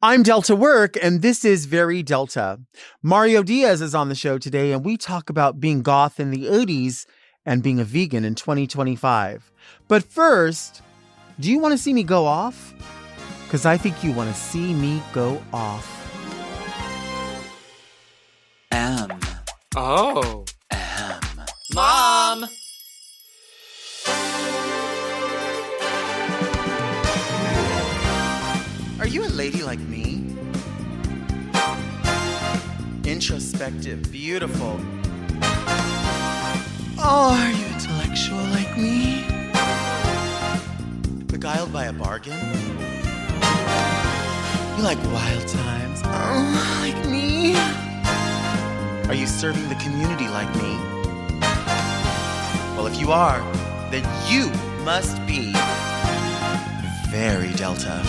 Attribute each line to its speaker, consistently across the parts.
Speaker 1: I'm Delta Work, and this is Very Delta. Mario Diaz is on the show today, and we talk about being goth in the 80s and being a vegan in 2025. But first, do you want to see me go off? Because I think you want to see me go off.
Speaker 2: Oh. Mom!
Speaker 1: Are you a lady like me? Introspective, beautiful. Oh, are you intellectual like me? Beguiled by a bargain? You like wild times? Oh, like me? Are you serving the community like me? Well, if you are, then you must be very Delta.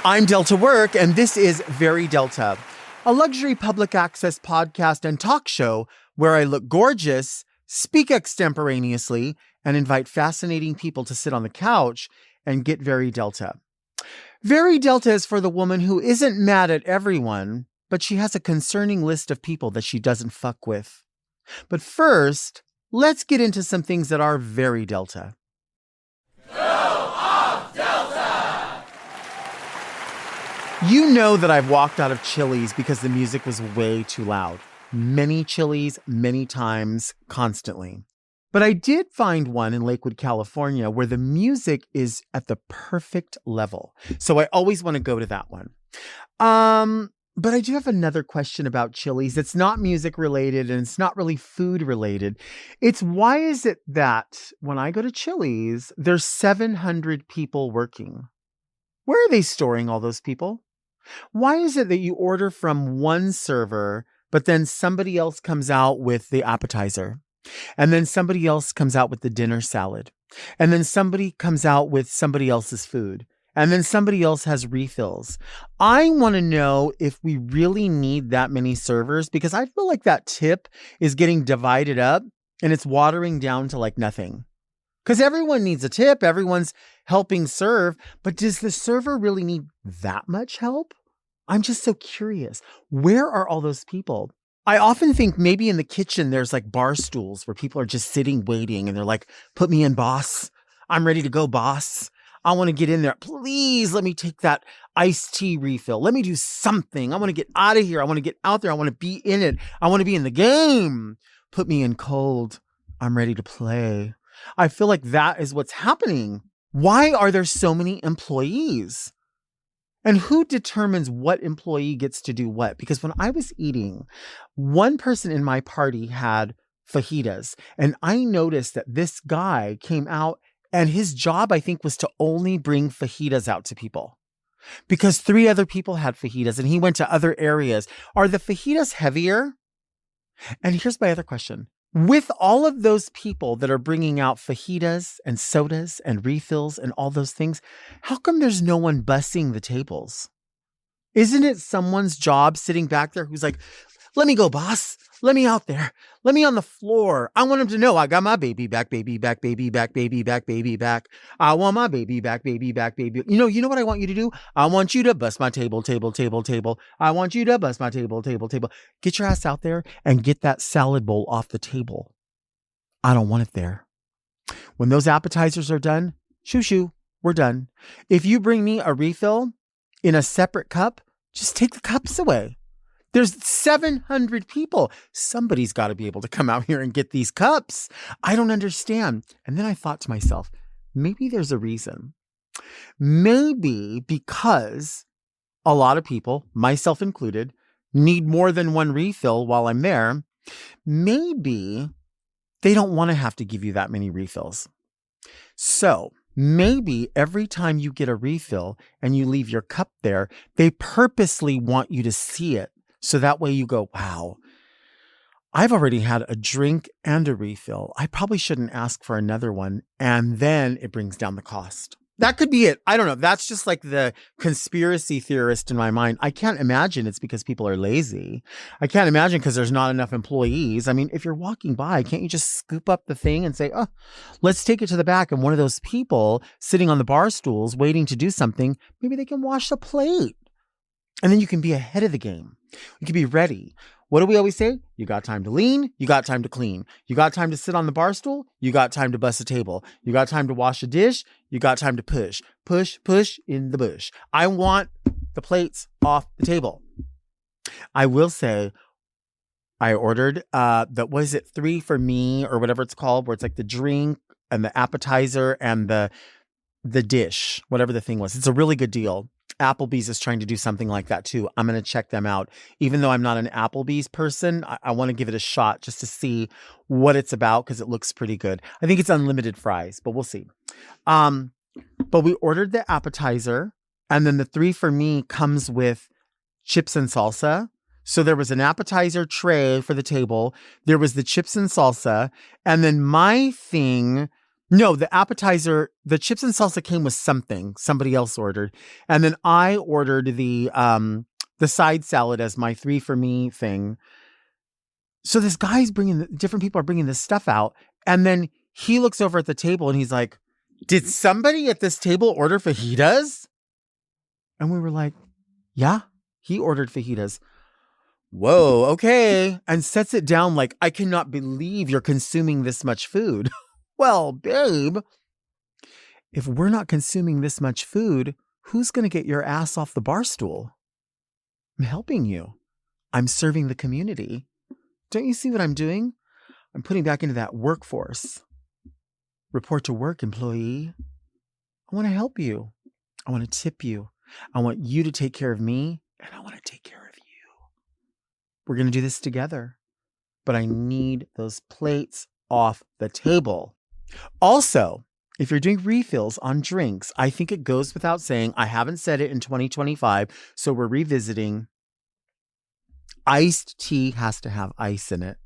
Speaker 1: I'm Delta Work, and this is Very Delta, a luxury public access podcast and talk show where I look gorgeous, speak extemporaneously, and invite fascinating people to sit on the couch and get very Delta. Very Delta is for the woman who isn't mad at everyone, but she has a concerning list of people that she doesn't fuck with. But first, let's get into some things that are very Delta. You know that I've walked out of Chili's because the music was way too loud. Many Chili's, many times, constantly. But I did find one in Lakewood, California, where the music is at the perfect level. So I always want to go to that one. But I do have another question about Chili's. It's not music related and it's not really food related. It's why is it that when I go to Chili's, there's 700 people working? Where are they storing all those people? Why is it that you order from one server, but then somebody else comes out with the appetizer? And then somebody else comes out with the dinner salad. And then somebody comes out with somebody else's food. And then somebody else has refills. I want to know if we really need that many servers, because I feel like that tip is getting divided up and it's watering down to like nothing. Because everyone needs a tip. Everyone's helping serve. But does the server really need that much help? I'm just so curious. Where are all those people? I often think maybe in the kitchen, there's like bar stools where people are just sitting, waiting. And they're like, put me in, boss. I'm ready to go, boss. I want to get in there. Please let me take that iced tea refill. Let me do something. I want to get out of here. I want to get out there. I want to be in it. I want to be in the game. Put me in cold. I'm ready to play. I feel like that is what's happening. Why are there so many employees? And who determines what employee gets to do what? Because when I was eating, one person in my party had fajitas. And I noticed that this guy came out and his job, I think, was to only bring fajitas out to people. Because 3 other people had fajitas and he went to other areas. Are the fajitas heavier? And here's my other question. With all of those people that are bringing out fajitas and sodas and refills and all those things, how come there's no one bussing the tables? Isn't it someone's job sitting back there who's like, let me go, boss. Let me out there. Let me on the floor. I want him to know I got my baby back, baby back, baby back, baby back, baby back. I want my baby back, baby back, baby. You know what I want you to do? I want you to bust my table, table, table, table. I want you to bust my table, table, table. Get your ass out there and get that salad bowl off the table. I don't want it there. When those appetizers are done, shoo, we're done. If you bring me a refill in a separate cup, just take the cups away. There's 700 people. Somebody's got to be able to come out here and get these cups. I don't understand. And then I thought to myself, maybe there's a reason. Maybe because a lot of people, myself included, need more than one refill while I'm there. Maybe they don't want to have to give you that many refills. So maybe every time you get a refill and you leave your cup there, they purposely want you to see it. So that way you go, wow, I've already had a drink and a refill. I probably shouldn't ask for another one. And then it brings down the cost. That could be it. I don't know. That's just like the conspiracy theorist in my mind. I can't imagine it's because people are lazy. I can't imagine because there's not enough employees. I mean, if you're walking by, can't you just scoop up the thing and say, oh, let's take it to the back? And one of those people sitting on the bar stools waiting to do something, maybe they can wash the plate. And then you can be ahead of the game. You can be ready. What do we always say? You got time to lean. You got time to clean. You got time to sit on the bar stool. You got time to bust a table. You got time to wash a dish. You got time to push, push, push in the bush. I want the plates off the table. I will say I ordered what is it, 3 for me or whatever it's called, where it's like the drink and the appetizer and the dish, whatever the thing was. It's a really good deal. Applebee's is trying to do something like that too. I'm going to check them out. Even though I'm not an Applebee's person, I want to give it a shot just to see what it's about because it looks pretty good. I think it's unlimited fries, but we'll see. But we ordered the appetizer, and then the 3 for me comes with chips and salsa. So there was an appetizer tray for the table. There was the chips and salsa, and then my thing. No, the appetizer, the chips and salsa came with something somebody else ordered. And then I ordered the side salad as my 3 for me thing. So this guy's different people are bringing this stuff out. And then he looks over at the table and he's like, did somebody at this table order fajitas? And we were like, yeah, he ordered fajitas. Whoa, okay. And sets it down like, I cannot believe you're consuming this much food. Well, babe, if we're not consuming this much food, who's going to get your ass off the bar stool? I'm helping you. I'm serving the community. Don't you see what I'm doing? I'm putting back into that workforce. Report to work, employee. I want to help you. I want to tip you. I want you to take care of me, and I want to take care of you. We're going to do this together. But I need those plates off the table. Also, if you're doing refills on drinks, I think it goes without saying, I haven't said it in 2025, so we're revisiting. Iced tea has to have ice in it.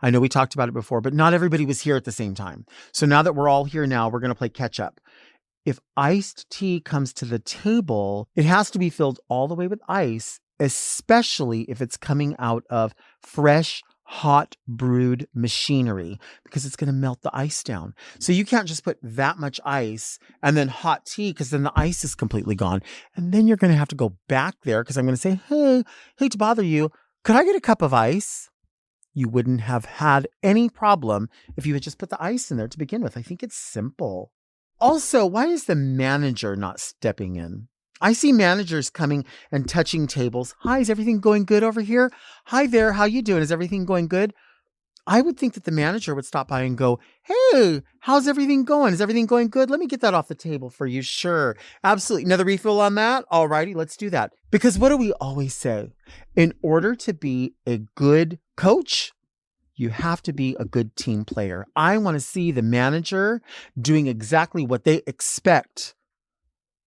Speaker 1: I know we talked about it before, but not everybody was here at the same time. So now that we're all here now, we're going to play catch up. If iced tea comes to the table, it has to be filled all the way with ice, especially if it's coming out of fresh, hot brewed machinery, because it's going to melt the ice down. So you can't just put that much ice and then hot tea, because then the ice is completely gone. And then you're going to have to go back there because I'm going to say, hey, hate to bother you. Could I get a cup of ice? You wouldn't have had any problem if you had just put the ice in there to begin with. I think it's simple. Also, why is the manager not stepping in? I see managers coming and touching tables. Hi, is everything going good over here? Hi there, how you doing? Is everything going good? I would think that the manager would stop by and go, hey, how's everything going? Is everything going good? Let me get that off the table for you. Sure, absolutely. Another refill on that? All righty, let's do that. Because what do we always say? In order to be a good coach, you have to be a good team player. I want to see the manager doing exactly what they expect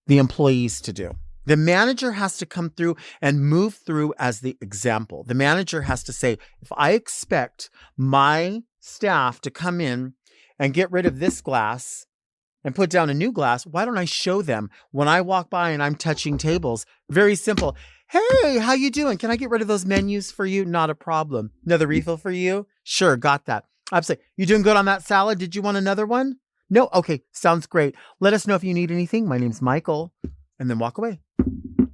Speaker 1: the employees to do. The manager has to come through and move through as the example. The manager has to say, if I expect my staff to come in and get rid of this glass and put down a new glass, why don't I show them when I walk by and I'm touching tables? Very simple. Hey, how you doing? Can I get rid of those menus for you? Not a problem. Another refill for you? Sure, got that. Absolutely. You doing good on that salad? Did you want another one? No? Okay, sounds great. Let us know if you need anything. My name's Michael. And then walk away.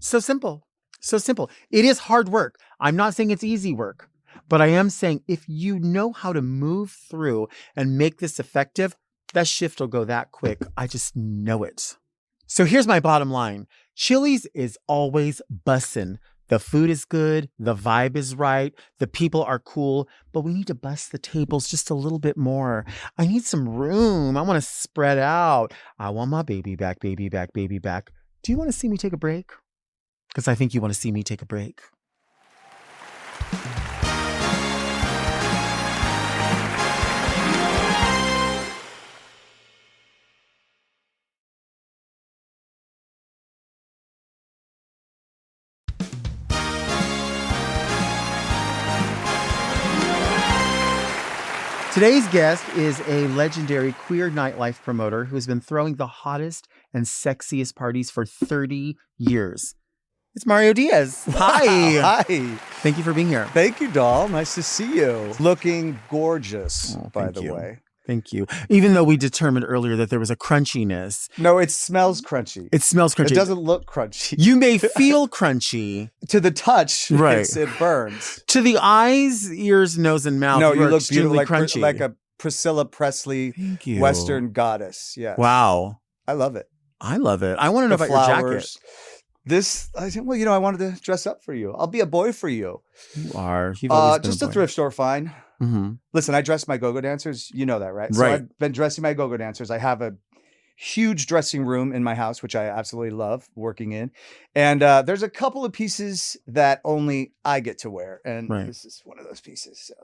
Speaker 1: So simple. So simple. It is hard work. I'm not saying it's easy work, but I am saying if you know how to move through and make this effective, that shift will go that quick. I just know it. So here's my bottom line. Chili's is always bussin'. The food is good. The vibe is right. The people are cool, but we need to bust the tables just a little bit more. I need some room. I want to spread out. I want my baby back, baby back, baby back. Do you want to see me take a break? Because I think you want to see me take a break. Today's guest is a legendary queer nightlife promoter who has been throwing the hottest and sexiest parties for 30 years. It's Mario Diaz. Hi.
Speaker 3: Hi.
Speaker 1: Thank you for being here.
Speaker 3: Thank you, doll. Nice to see you. Looking gorgeous, by the way.
Speaker 1: Thank you. Even though we determined earlier that there was a crunchiness.
Speaker 3: No, it smells crunchy.
Speaker 1: It smells crunchy.
Speaker 3: It doesn't look crunchy.
Speaker 1: You may feel crunchy.
Speaker 3: To the touch,
Speaker 1: right.
Speaker 3: It burns.
Speaker 1: To the eyes, ears, nose, and mouth,
Speaker 3: no, you look
Speaker 1: extremely
Speaker 3: beautiful,
Speaker 1: crunchy.
Speaker 3: like a Priscilla Presley Western goddess. Yes.
Speaker 1: Wow.
Speaker 3: I love it.
Speaker 1: I love it. I want to know about
Speaker 3: flowers.
Speaker 1: your jacket.
Speaker 3: I think, well, I wanted to dress up for you. I'll be a boy for you.
Speaker 1: You are. You've always been
Speaker 3: just
Speaker 1: a
Speaker 3: a
Speaker 1: boy.
Speaker 3: thrift store, fine.
Speaker 1: Mm-hmm.
Speaker 3: Listen, I dress my go-go dancers. You know that, right?
Speaker 1: Right.
Speaker 3: So I've been dressing my go-go dancers. I have a huge dressing room in my house, which I absolutely love working in. And there's a couple of pieces that only I get to wear. And this is one of those pieces. So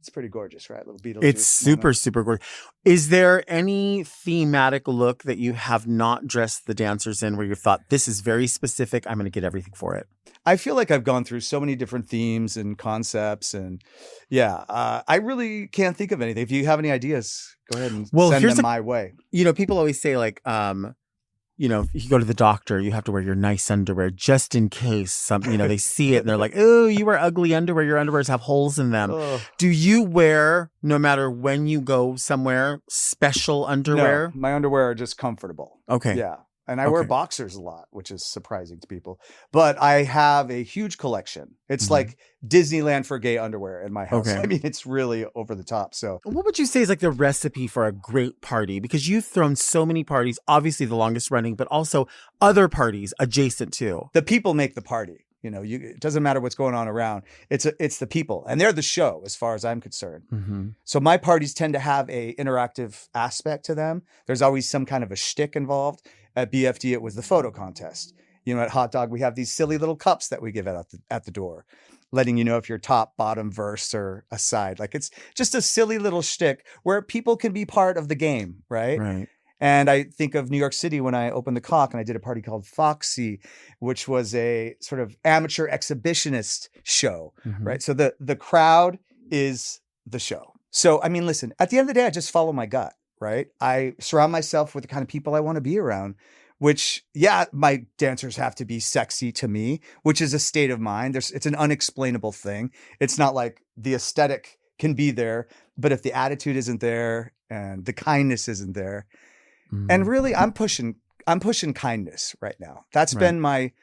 Speaker 3: it's pretty gorgeous, right? Little Beetlejuice.
Speaker 1: It's super, super gorgeous. Is there any thematic look that you have not dressed the dancers in where you thought, this is very specific, I'm going to get everything for it?
Speaker 3: I feel like I've gone through so many different themes and concepts. And I really can't think of anything. If you have any ideas, go ahead and send them my way.
Speaker 1: People always say like, if you go to the doctor, you have to wear your nice underwear just in case they see it and they're like, oh, you wear ugly underwear. Your underwears have holes in them. Ugh. Do you wear, no matter when you go somewhere, special underwear?
Speaker 3: No, my underwear are just comfortable.
Speaker 1: Okay.
Speaker 3: Yeah. And I wear boxers a lot, which is surprising to people. But I have a huge collection. It's like Disneyland for gay underwear in my house. Okay. I mean, it's really over the top. So
Speaker 1: what would you say is like the recipe for a great party? Because you've thrown so many parties, obviously the longest running, but also other parties adjacent to.
Speaker 3: The people make the party. It doesn't matter what's going on around. It's the people, and they're the show as far as I'm concerned. Mm-hmm. So my parties tend to have a interactive aspect to them. There's always some kind of a shtick involved. At BFD, it was the photo contest. At Hotdog, we have these silly little cups that we give out at the door, letting you know if you're top, bottom, verse, or a side. Like it's just a silly little shtick where people can be part of the game, right?
Speaker 1: Right.
Speaker 3: And I think of New York City when I opened the Cock and I did a party called Foxy, which was a sort of amateur exhibitionist show, right? So the crowd is the show. So, I mean, listen, at the end of the day, I just follow my gut, right? I surround myself with the kind of people I want to be around, which, my dancers have to be sexy to me, which is a state of mind. It's an unexplainable thing. It's not like the aesthetic can be there, but if the attitude isn't there and the kindness isn't there, and really, I'm pushing kindness right now. That's been my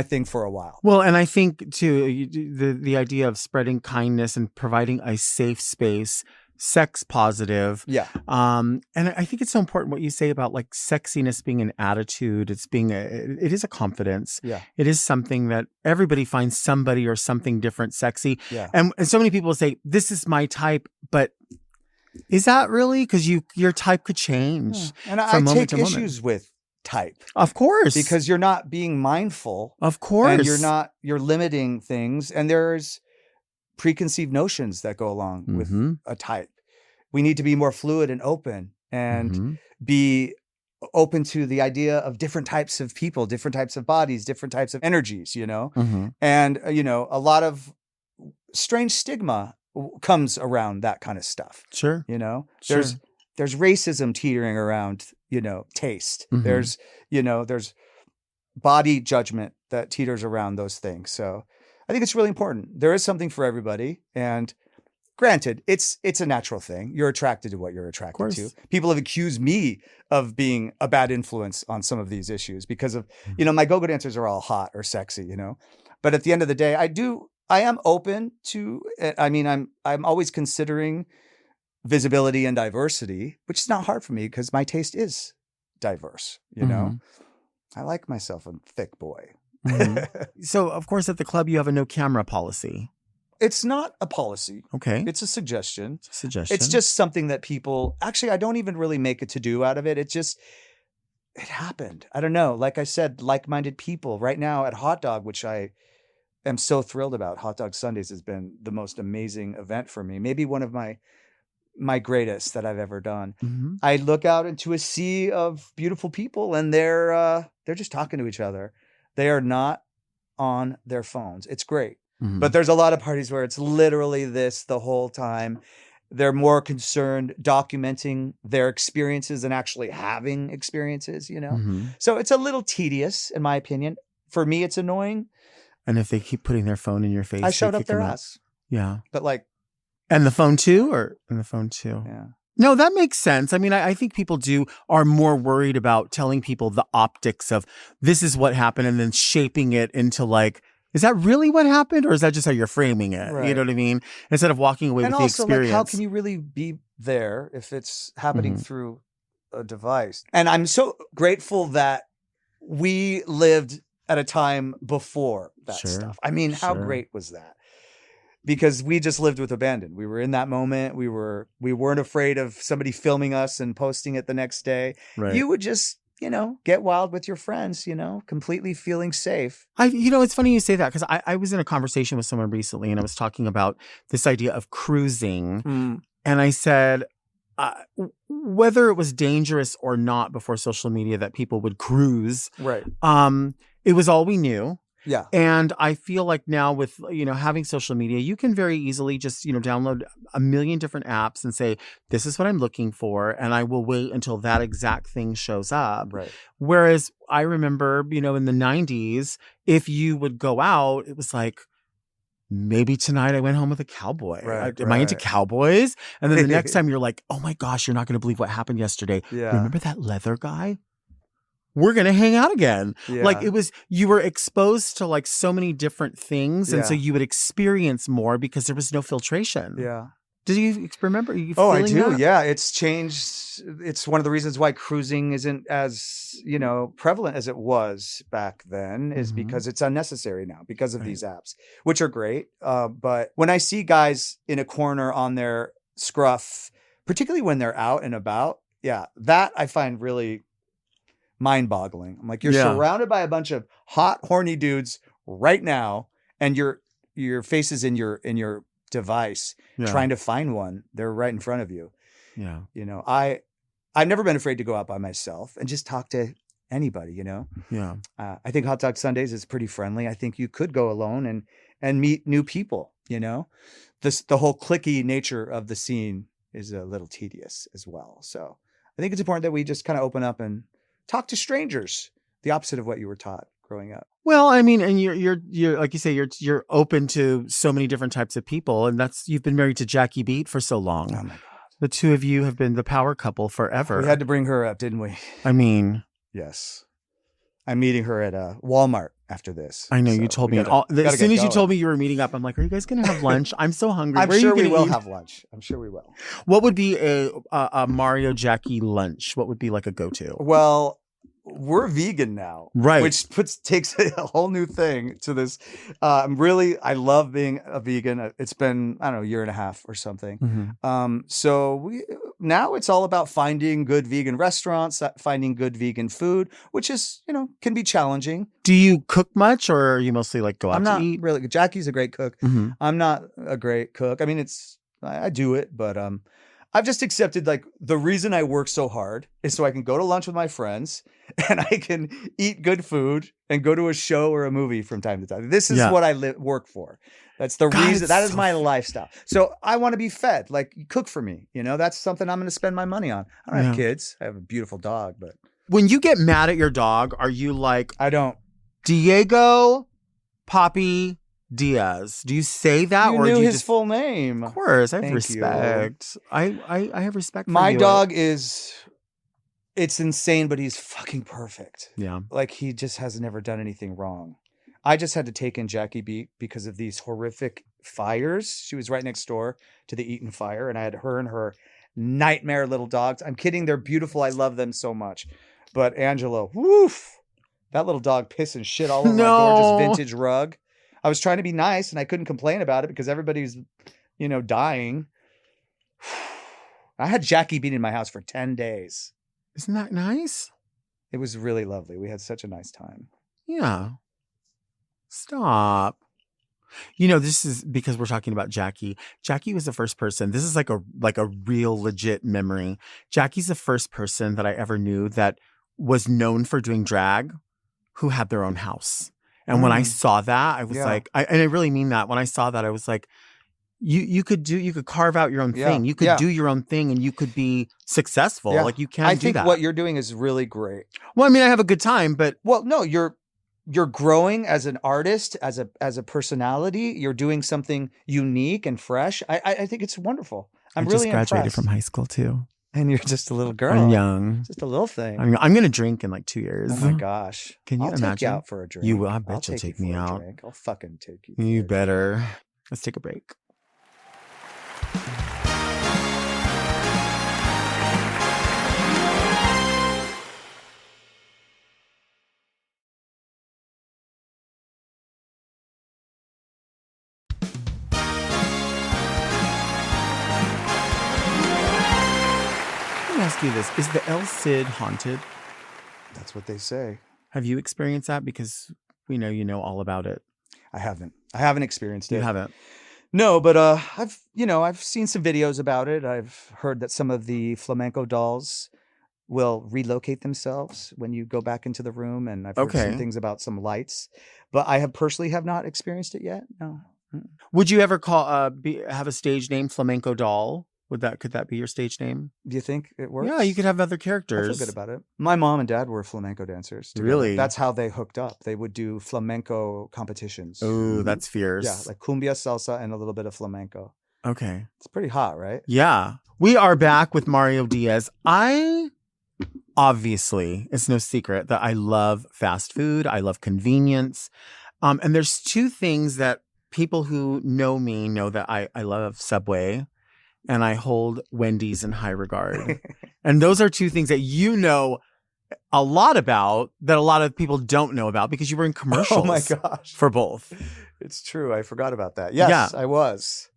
Speaker 3: thing for a while.
Speaker 1: Well, and I think too, the idea of spreading kindness and providing a safe space, sex positive.
Speaker 3: Yeah.
Speaker 1: And I think it's so important what you say about like sexiness being an attitude. It is a confidence.
Speaker 3: Yeah.
Speaker 1: It is something that everybody finds somebody or something different sexy.
Speaker 3: Yeah.
Speaker 1: And so many people say, this is my type, but is that really? Because your type could change.
Speaker 3: And I take issues with type.
Speaker 1: Of course.
Speaker 3: Because you're not being mindful.
Speaker 1: Of course.
Speaker 3: And you're limiting things. And there's preconceived notions that go along with a type. We need to be more fluid and open and be open to the idea of different types of people, different types of bodies, different types of energies, And, a lot of strange stigma comes around that kind of stuff.
Speaker 1: Sure.
Speaker 3: There's racism teetering around, taste. There's body judgment that teeters around those things. So I think it's really important. There is something for everybody. And granted, it's a natural thing. You're attracted to what you're attracted to. People have accused me of being a bad influence on some of these issues because of, my go-go dancers are all hot or sexy, But at the end of the day, I am open to, I'm always considering visibility and diversity, which is not hard for me because my taste is diverse, I like myself a thick boy.
Speaker 1: So, of course, at the club, you have a no camera policy.
Speaker 3: It's not a policy.
Speaker 1: Okay.
Speaker 3: It's a suggestion. It's just something that people, actually, I don't even really make a to-do out of it. It happened. I don't know. Like I said, like-minded people right now at Hotdog, which I am so thrilled about. Hotdog Sundays has been the most amazing event for me. Maybe one of my greatest that I've ever done. I look out into a sea of beautiful people and they're just talking to each other. They are not on their phones. It's great. But there's a lot of parties where it's literally this the whole time. They're more concerned documenting their experiences than actually having experiences, you know?
Speaker 1: Mhm.
Speaker 3: So it's a little tedious, in my opinion. For me, it's annoying.
Speaker 1: And if they keep putting their phone in your face,
Speaker 3: I
Speaker 1: they
Speaker 3: showed up
Speaker 1: kick
Speaker 3: their
Speaker 1: them out.
Speaker 3: ass.
Speaker 1: Yeah.
Speaker 3: But like,
Speaker 1: And the phone too, and the phone too.
Speaker 3: yeah.
Speaker 1: No, that makes sense. I mean, I think people are more worried about telling people the optics of this is what happened and then shaping it into like, is that really what happened? Or is that just how you're framing it?
Speaker 3: Right.
Speaker 1: You know what I mean? Instead of walking away
Speaker 3: And
Speaker 1: with
Speaker 3: also,
Speaker 1: the experience.
Speaker 3: like, how can you really be there if it's happening
Speaker 1: Mhm.
Speaker 3: through a device? And I'm so grateful that we lived at a time before that
Speaker 1: Sure,
Speaker 3: stuff. I mean, how
Speaker 1: sure.
Speaker 3: great was that? Because we just lived with abandon. We were in that moment. We weren't afraid of somebody filming us and posting it the next day.
Speaker 1: Right.
Speaker 3: You would just, get wild with your friends, completely feeling safe.
Speaker 1: It's funny you say that because I was in a conversation with someone recently and I was talking about this idea of cruising. And I said, whether it was dangerous or not before social media that people would cruise,
Speaker 3: Right.
Speaker 1: it was all we knew.
Speaker 3: Yeah.
Speaker 1: And I feel like now with, having social media, you can very easily just, download a million different apps and say, this is what I'm looking for. And I will wait until that exact thing shows up.
Speaker 3: Right.
Speaker 1: Whereas I remember, in the 90s, if you would go out, it was like, maybe tonight I went home with a cowboy.
Speaker 3: Right,
Speaker 1: Am I into
Speaker 3: right.
Speaker 1: cowboys? And then the next time you're like, oh my gosh, you're not going to believe what happened yesterday.
Speaker 3: Yeah.
Speaker 1: Remember that leather guy? We're going to hang out again.
Speaker 3: Yeah.
Speaker 1: Like you were exposed to like so many different things. And so
Speaker 3: Yeah.
Speaker 1: you would experience more because there was no filtration.
Speaker 3: Yeah.
Speaker 1: Did you remember? Are you
Speaker 3: Oh, I
Speaker 1: feeling
Speaker 3: do.
Speaker 1: that?
Speaker 3: Yeah. It's changed. It's one of the reasons why cruising isn't as, prevalent as it was back then is
Speaker 1: Mhm.
Speaker 3: because it's unnecessary now because of
Speaker 1: Right.
Speaker 3: these apps, which are great. But when I see guys in a corner on their scruff, particularly when they're out and about, that I find really mind-boggling. I'm like, you're
Speaker 1: Yeah.
Speaker 3: surrounded by a bunch of hot, horny dudes right now, and your face is in your device
Speaker 1: Yeah.
Speaker 3: trying to find one. They're right in front of you.
Speaker 1: Yeah.
Speaker 3: I've never been afraid to go out by myself and just talk to anybody.
Speaker 1: Yeah.
Speaker 3: I think Hotdog Sundays is pretty friendly. I think you could go alone and meet new people. The whole cliquey nature of the scene is a little tedious as well. So I think it's important that we just kind of open up and talk to strangers, the opposite of what you were taught growing up.
Speaker 1: Well, I mean, and you're like you say, you're open to so many different types of people, and you've been married to Jackie Beat for so long.
Speaker 3: Oh my God.
Speaker 1: The two of you have been the power couple forever.
Speaker 3: We had to bring her up, didn't we?
Speaker 1: I mean,
Speaker 3: Yes. I'm meeting her at Walmart after this.
Speaker 1: I know
Speaker 3: So
Speaker 1: you told
Speaker 3: we
Speaker 1: me.
Speaker 3: gotta
Speaker 1: As soon
Speaker 3: get
Speaker 1: as you
Speaker 3: going.
Speaker 1: told me you were meeting up, I'm like, are you guys going to have lunch? I'm so hungry.
Speaker 3: I'm
Speaker 1: Where
Speaker 3: sure
Speaker 1: are you
Speaker 3: we
Speaker 1: gonna
Speaker 3: will
Speaker 1: eat?
Speaker 3: have lunch. I'm sure we will.
Speaker 1: What would be a Mario Jackie lunch? What would be like a go-to?
Speaker 3: Well, we're vegan now,
Speaker 1: Right.
Speaker 3: Which takes a whole new thing to this. I love being a vegan. It's been, a year and a half or something.
Speaker 1: Mhm.
Speaker 3: So now it's all about finding good vegan restaurants, finding good vegan food, which is, can be challenging.
Speaker 1: Do you cook much, or are you mostly like go out
Speaker 3: I'm
Speaker 1: to
Speaker 3: not
Speaker 1: eat?
Speaker 3: really. Jackie's a great cook.
Speaker 1: Mhm.
Speaker 3: I'm not a great cook. I mean, I do it, but I've just accepted like the reason I work so hard is so I can go to lunch with my friends and I can eat good food and go to a show or a movie from time to time. This is
Speaker 1: Yeah.
Speaker 3: what I work for. That's the
Speaker 1: God,
Speaker 3: reason.
Speaker 1: it's
Speaker 3: That is
Speaker 1: so
Speaker 3: my lifestyle. So I want to be fed. Like, cook for me. That's something I'm going to spend my money on. I don't have
Speaker 1: Yeah.
Speaker 3: kids. I have a beautiful dog, but
Speaker 1: When you get mad at your dog, are you like
Speaker 3: I don't.
Speaker 1: Diego Poppy Diaz? Do you say that,
Speaker 3: You
Speaker 1: or
Speaker 3: knew
Speaker 1: do you
Speaker 3: his
Speaker 1: just?
Speaker 3: full name.
Speaker 1: Of course, I have
Speaker 3: Thank you.
Speaker 1: respect. I have respect for
Speaker 3: My
Speaker 1: you.
Speaker 3: dog it's insane, but he's fucking perfect.
Speaker 1: Yeah.
Speaker 3: Like, he just has never done anything wrong. I just had to take in Jackie Beat because of these horrific fires. She was right next door to the Eaton fire, and I had her and her nightmare little dogs. I'm kidding. They're beautiful. I love them so much. But Angela, woof, that little dog pissed and shit all over my gorgeous vintage rug. I was trying to be nice, and I couldn't complain about it because everybody's, dying. I had Jackie Beat in my house for 10 days.
Speaker 1: Isn't that nice?
Speaker 3: It was really lovely. We had such a nice time.
Speaker 1: Yeah. Stop. This is because we're talking about Jackie. Jackie was the first person. This is like a real legit memory. Jackie's the first person that I ever knew that was known for doing drag who had their own house. And when I saw that, I was
Speaker 3: Yeah.
Speaker 1: like, and I really mean that. When I saw that, I was like, you could carve out your own
Speaker 3: Yeah.
Speaker 1: thing. You could
Speaker 3: Yeah.
Speaker 1: do your own thing and you could be successful.
Speaker 3: Yeah.
Speaker 1: Like you can
Speaker 3: I
Speaker 1: do
Speaker 3: think
Speaker 1: that.
Speaker 3: what you're doing is really great.
Speaker 1: Well, I mean, I have a good time, but
Speaker 3: Well, no, you're growing as an artist, as a personality. You're doing something unique and fresh. I think it's wonderful. I'm
Speaker 1: I
Speaker 3: really
Speaker 1: just graduated
Speaker 3: impressed.
Speaker 1: from high school too.
Speaker 3: And you're just a little girl.
Speaker 1: I'm young.
Speaker 3: Just a little thing.
Speaker 1: I'm going to drink in like 2 years.
Speaker 3: Oh my gosh.
Speaker 1: Can you
Speaker 3: I'll take
Speaker 1: imagine?
Speaker 3: you out for a drink.
Speaker 1: You will. I
Speaker 3: I'll
Speaker 1: bet you'll take
Speaker 3: you
Speaker 1: me
Speaker 3: for a
Speaker 1: out.
Speaker 3: drink. I'll fucking take you. For
Speaker 1: You
Speaker 3: a
Speaker 1: better. Let's take a break. Let me ask you this. Is the El Cid haunted?
Speaker 3: That's what they say.
Speaker 1: Have you experienced that? Because we know you know all about it.
Speaker 3: I haven't experienced it.
Speaker 1: You haven't.
Speaker 3: No, but I've seen some videos about it. I've heard that some of the flamenco dolls will relocate themselves when you go back into the room, and I've heard
Speaker 1: Okay.
Speaker 3: some things about some lights. But I personally have not experienced it yet. No.
Speaker 1: Would you ever have a stage name Flamenco Doll? Could that be your stage name?
Speaker 3: Do you think it works?
Speaker 1: Yeah, you could have other
Speaker 3: I
Speaker 1: characters.
Speaker 3: feel good about it. My mom and dad were flamenco dancers. Together.
Speaker 1: Really?
Speaker 3: That's how they hooked up. They would do flamenco competitions.
Speaker 1: Oh, that's fierce.
Speaker 3: Yeah, like cumbia, salsa, and a little bit of flamenco.
Speaker 1: Okay.
Speaker 3: It's pretty hot, right?
Speaker 1: Yeah. We are back with Mario Diaz. Obviously, it's no secret that I love fast food. I love convenience. And there's two things that people who know me know that I love Subway and I hold Wendy's in high regard. And those are two things that you know a lot about that a lot of people don't know about because you were in commercials.
Speaker 3: Oh my gosh.
Speaker 1: For both.
Speaker 3: It's true. I forgot about that. Yes,
Speaker 1: Yeah.
Speaker 3: I was.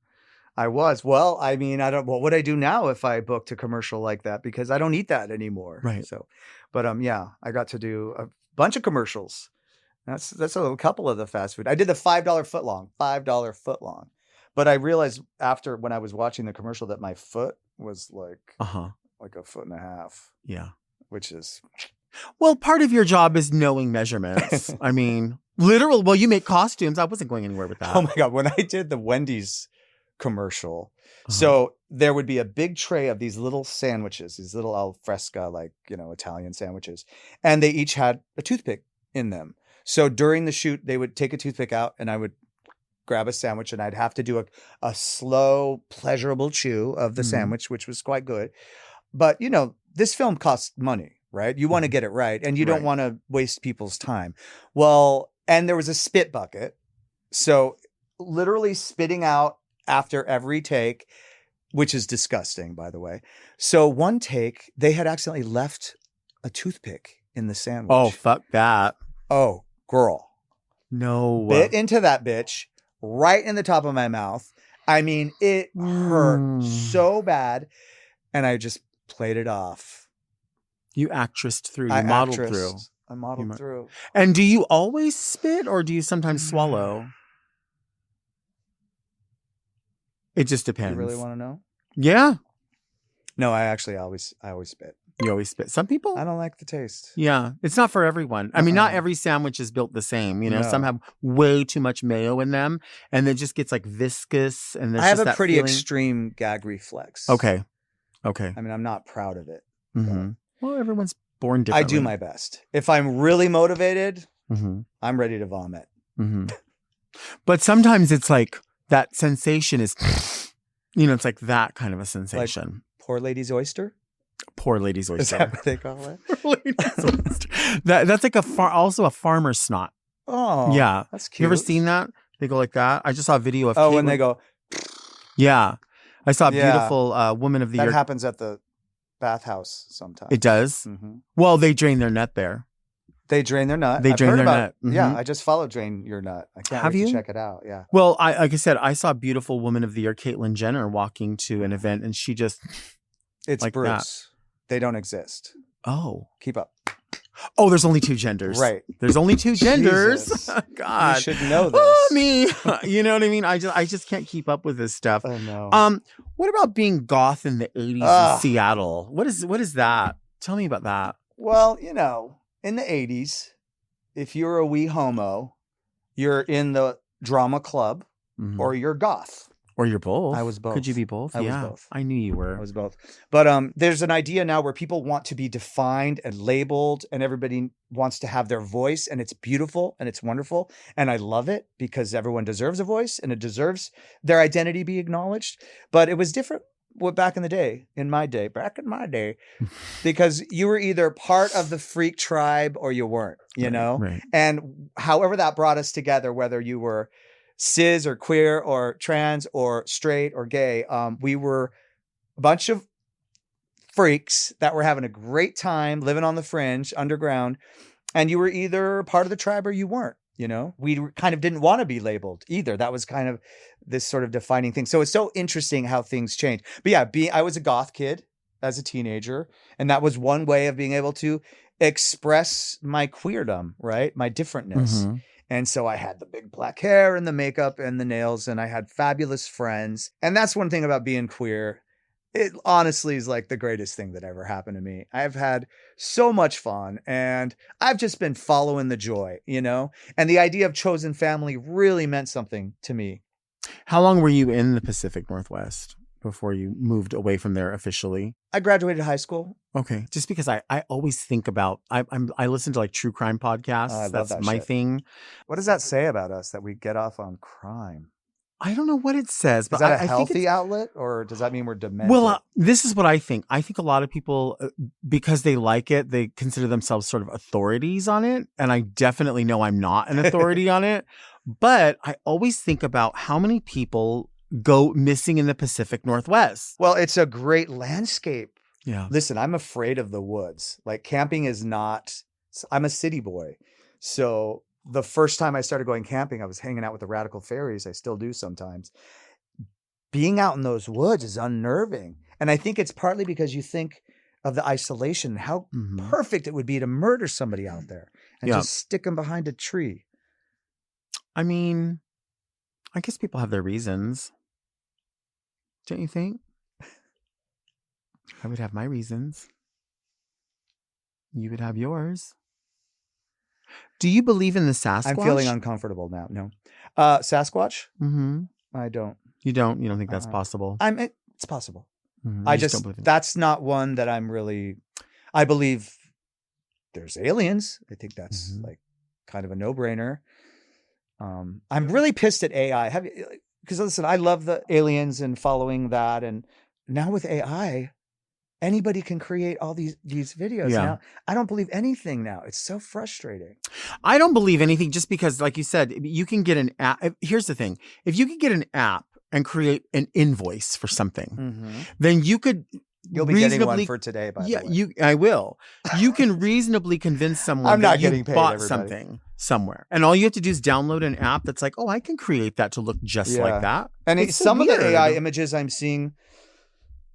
Speaker 3: Well, I mean, what would I do now if I booked a commercial like that? Because I don't eat that anymore.
Speaker 1: Right.
Speaker 3: So, but yeah, I got to do a bunch of commercials. That's a couple of the fast food. I did the $5 footlong. But I realized after when I was watching the commercial that my foot was like a foot and a half.
Speaker 1: Yeah.
Speaker 3: Which is
Speaker 1: well, part of your job is knowing measurements. I mean, well, you make costumes. I wasn't going anywhere with that.
Speaker 3: Oh my God. When I did the Wendy's commercial, so there would be a big tray of these little sandwiches, these little al fresca, like, Italian sandwiches. And they each had a toothpick in them. So during the shoot, they would take a toothpick out and I would grab a sandwich and I'd have to do a slow, pleasurable chew of the sandwich, which was quite good. But, this film costs money, right? You want to get it right. And you don't want to waste people's time. Well, and there was a spit bucket. So literally spitting out after every take, which is disgusting, by the way. So one take, they had accidentally left a toothpick in the sandwich.
Speaker 1: Oh, fuck that.
Speaker 3: Oh, girl.
Speaker 1: No.
Speaker 3: Bit into that bitch right in the top of my mouth. I mean, it hurt so bad. And I just played it off.
Speaker 1: You actressed through. You modeled through.
Speaker 3: I modeled through.
Speaker 1: And do you always spit or do you sometimes swallow? It just depends.
Speaker 3: You really want to know?
Speaker 1: Yeah.
Speaker 3: No, I always spit.
Speaker 1: You always spit. Some people?
Speaker 3: I don't like the taste.
Speaker 1: Yeah. It's not for everyone. I mean, not every sandwich is built the same.
Speaker 3: No.
Speaker 1: Some have way too much mayo in them and it just gets like viscous. And
Speaker 3: I have
Speaker 1: just
Speaker 3: a
Speaker 1: that
Speaker 3: pretty
Speaker 1: feeling.
Speaker 3: extreme gag reflex.
Speaker 1: Okay.
Speaker 3: I mean, I'm not proud of it.
Speaker 1: Mm-hmm. Well, everyone's born differently.
Speaker 3: I do my best. If I'm really motivated,
Speaker 1: Mm-hmm.
Speaker 3: I'm ready to vomit.
Speaker 1: Mm-hmm. But sometimes it's like that sensation is, it's like that kind of a sensation.
Speaker 3: Like poor lady's oyster?
Speaker 1: Poor lady's oyster.
Speaker 3: Is that what they call it?
Speaker 1: Poor lady's oyster. That's like also a farmer's snot.
Speaker 3: Oh,
Speaker 1: yeah.
Speaker 3: That's cute.
Speaker 1: You ever seen that? They go like that. I just saw a video of
Speaker 3: when they go.
Speaker 1: Yeah. I saw a beautiful woman of the year.
Speaker 3: That happens at the bathhouse sometimes.
Speaker 1: It does?
Speaker 3: Mm-hmm.
Speaker 1: Well, they drain their nut there.
Speaker 3: They drain their nut.
Speaker 1: They drain their nut. Mm-hmm.
Speaker 3: Yeah, I just followed Drain Your Nut. I can't wait to check it out. Yeah.
Speaker 1: Well, like I said, I saw a beautiful woman of the year, Caitlyn Jenner, walking to an event, and she just
Speaker 3: it's
Speaker 1: like
Speaker 3: Bruce.
Speaker 1: That.
Speaker 3: They don't exist.
Speaker 1: Oh,
Speaker 3: keep up.
Speaker 1: Oh, there's only two genders.
Speaker 3: Right.
Speaker 1: There's only two genders. God,
Speaker 3: you should know this.
Speaker 1: Oh, me. You know what I mean? I just can't keep up with this stuff.
Speaker 3: I know.
Speaker 1: What about being goth in the 80s in Seattle? What is that? Tell me about that.
Speaker 3: Well, in the 80s, if you're a wee homo, you're in the drama club or you're goth.
Speaker 1: Or you're both.
Speaker 3: I was both.
Speaker 1: Could you be both?
Speaker 3: I was
Speaker 1: Yeah.
Speaker 3: both.
Speaker 1: I knew you were.
Speaker 3: I was both. But there's an idea now where people want to be defined and labeled, and everybody wants to have their voice, and it's beautiful and it's wonderful. And I love it because everyone deserves a voice and it deserves their identity be acknowledged. But it was different back in my day, because you were either part of the freak tribe or you weren't, you know?
Speaker 1: Right.
Speaker 3: And however that brought us together, whether you were cis or queer or trans or straight or gay, we were a bunch of freaks that were having a great time living on the fringe underground, and you were either part of the tribe or you weren't. You know, we kind of didn't want to be labeled either. That was kind of this sort of defining thing. So it's so interesting how things change. But yeah, I was a goth kid as a teenager, and that was one way of being able to express my queerdom, right? My differentness.
Speaker 1: Mm-hmm.
Speaker 3: And so I had the big black hair and the makeup and the nails, and I had fabulous friends. And that's one thing about being queer. It honestly is like the greatest thing that ever happened to me. I've had so much fun, and I've just been following the joy, you know? And the idea of chosen family really meant something to me.
Speaker 1: How long were you in the Pacific Northwest before you moved away from there officially?
Speaker 3: I graduated high school.
Speaker 1: Okay. Just because I always think about, I listen to like true crime podcasts.
Speaker 3: I love
Speaker 1: That's
Speaker 3: that
Speaker 1: my
Speaker 3: shit.
Speaker 1: thing.
Speaker 3: What does that say about us that we get off on crime?
Speaker 1: I don't know what it says, but
Speaker 3: Is that a
Speaker 1: I think
Speaker 3: healthy
Speaker 1: it's,
Speaker 3: outlet, or does that mean we're demented?
Speaker 1: well, this is what I think. I think a lot of people, because they like it, they consider themselves sort of authorities on it. And I definitely know I'm not an authority on it. But I always think about how many people go missing in the Pacific Northwest.
Speaker 3: Well, it's a great landscape.
Speaker 1: Yeah.
Speaker 3: Listen, I'm afraid of the woods. Like, camping is not, I'm a city boy. So the first time I started going camping, I was hanging out with the Radical Fairies. I still do sometimes. Being out in those woods is unnerving. And I think it's partly because you think of the isolation, how perfect it would be to murder somebody out there and just stick them behind a tree.
Speaker 1: I mean, I guess people have their reasons. Don't you think? I would have my reasons. You would have yours. Do you believe in the Sasquatch?
Speaker 3: I'm feeling uncomfortable now. No. Sasquatch?
Speaker 1: Mm-hmm.
Speaker 3: I don't.
Speaker 1: You don't? You don't think that's possible?
Speaker 3: It's possible.
Speaker 1: Mm-hmm.
Speaker 3: I
Speaker 1: You
Speaker 3: just
Speaker 1: don't believe in it.
Speaker 3: that's not one that I'm really. I believe there's aliens. I think that's like kind of a no-brainer. I'm really pissed at AI. Because listen, I love the aliens and following that, and now with AI, anybody can create all these videos.
Speaker 1: Yeah.
Speaker 3: Now I don't believe anything now. It's so frustrating.
Speaker 1: I don't believe anything just because, like you said, you can get an app. Here's the thing. If you could get an app and create an invoice for something, then you could
Speaker 3: You'll be getting one for today, by the way.
Speaker 1: I will. You can reasonably convince someone
Speaker 3: I'm not
Speaker 1: that you
Speaker 3: getting paid,
Speaker 1: bought
Speaker 3: everybody.
Speaker 1: something somewhere. And all you have to do is download an app that's like, oh, I can create that to look just like that.
Speaker 3: And
Speaker 1: It's so
Speaker 3: some of the
Speaker 1: weird.
Speaker 3: AI images I'm seeing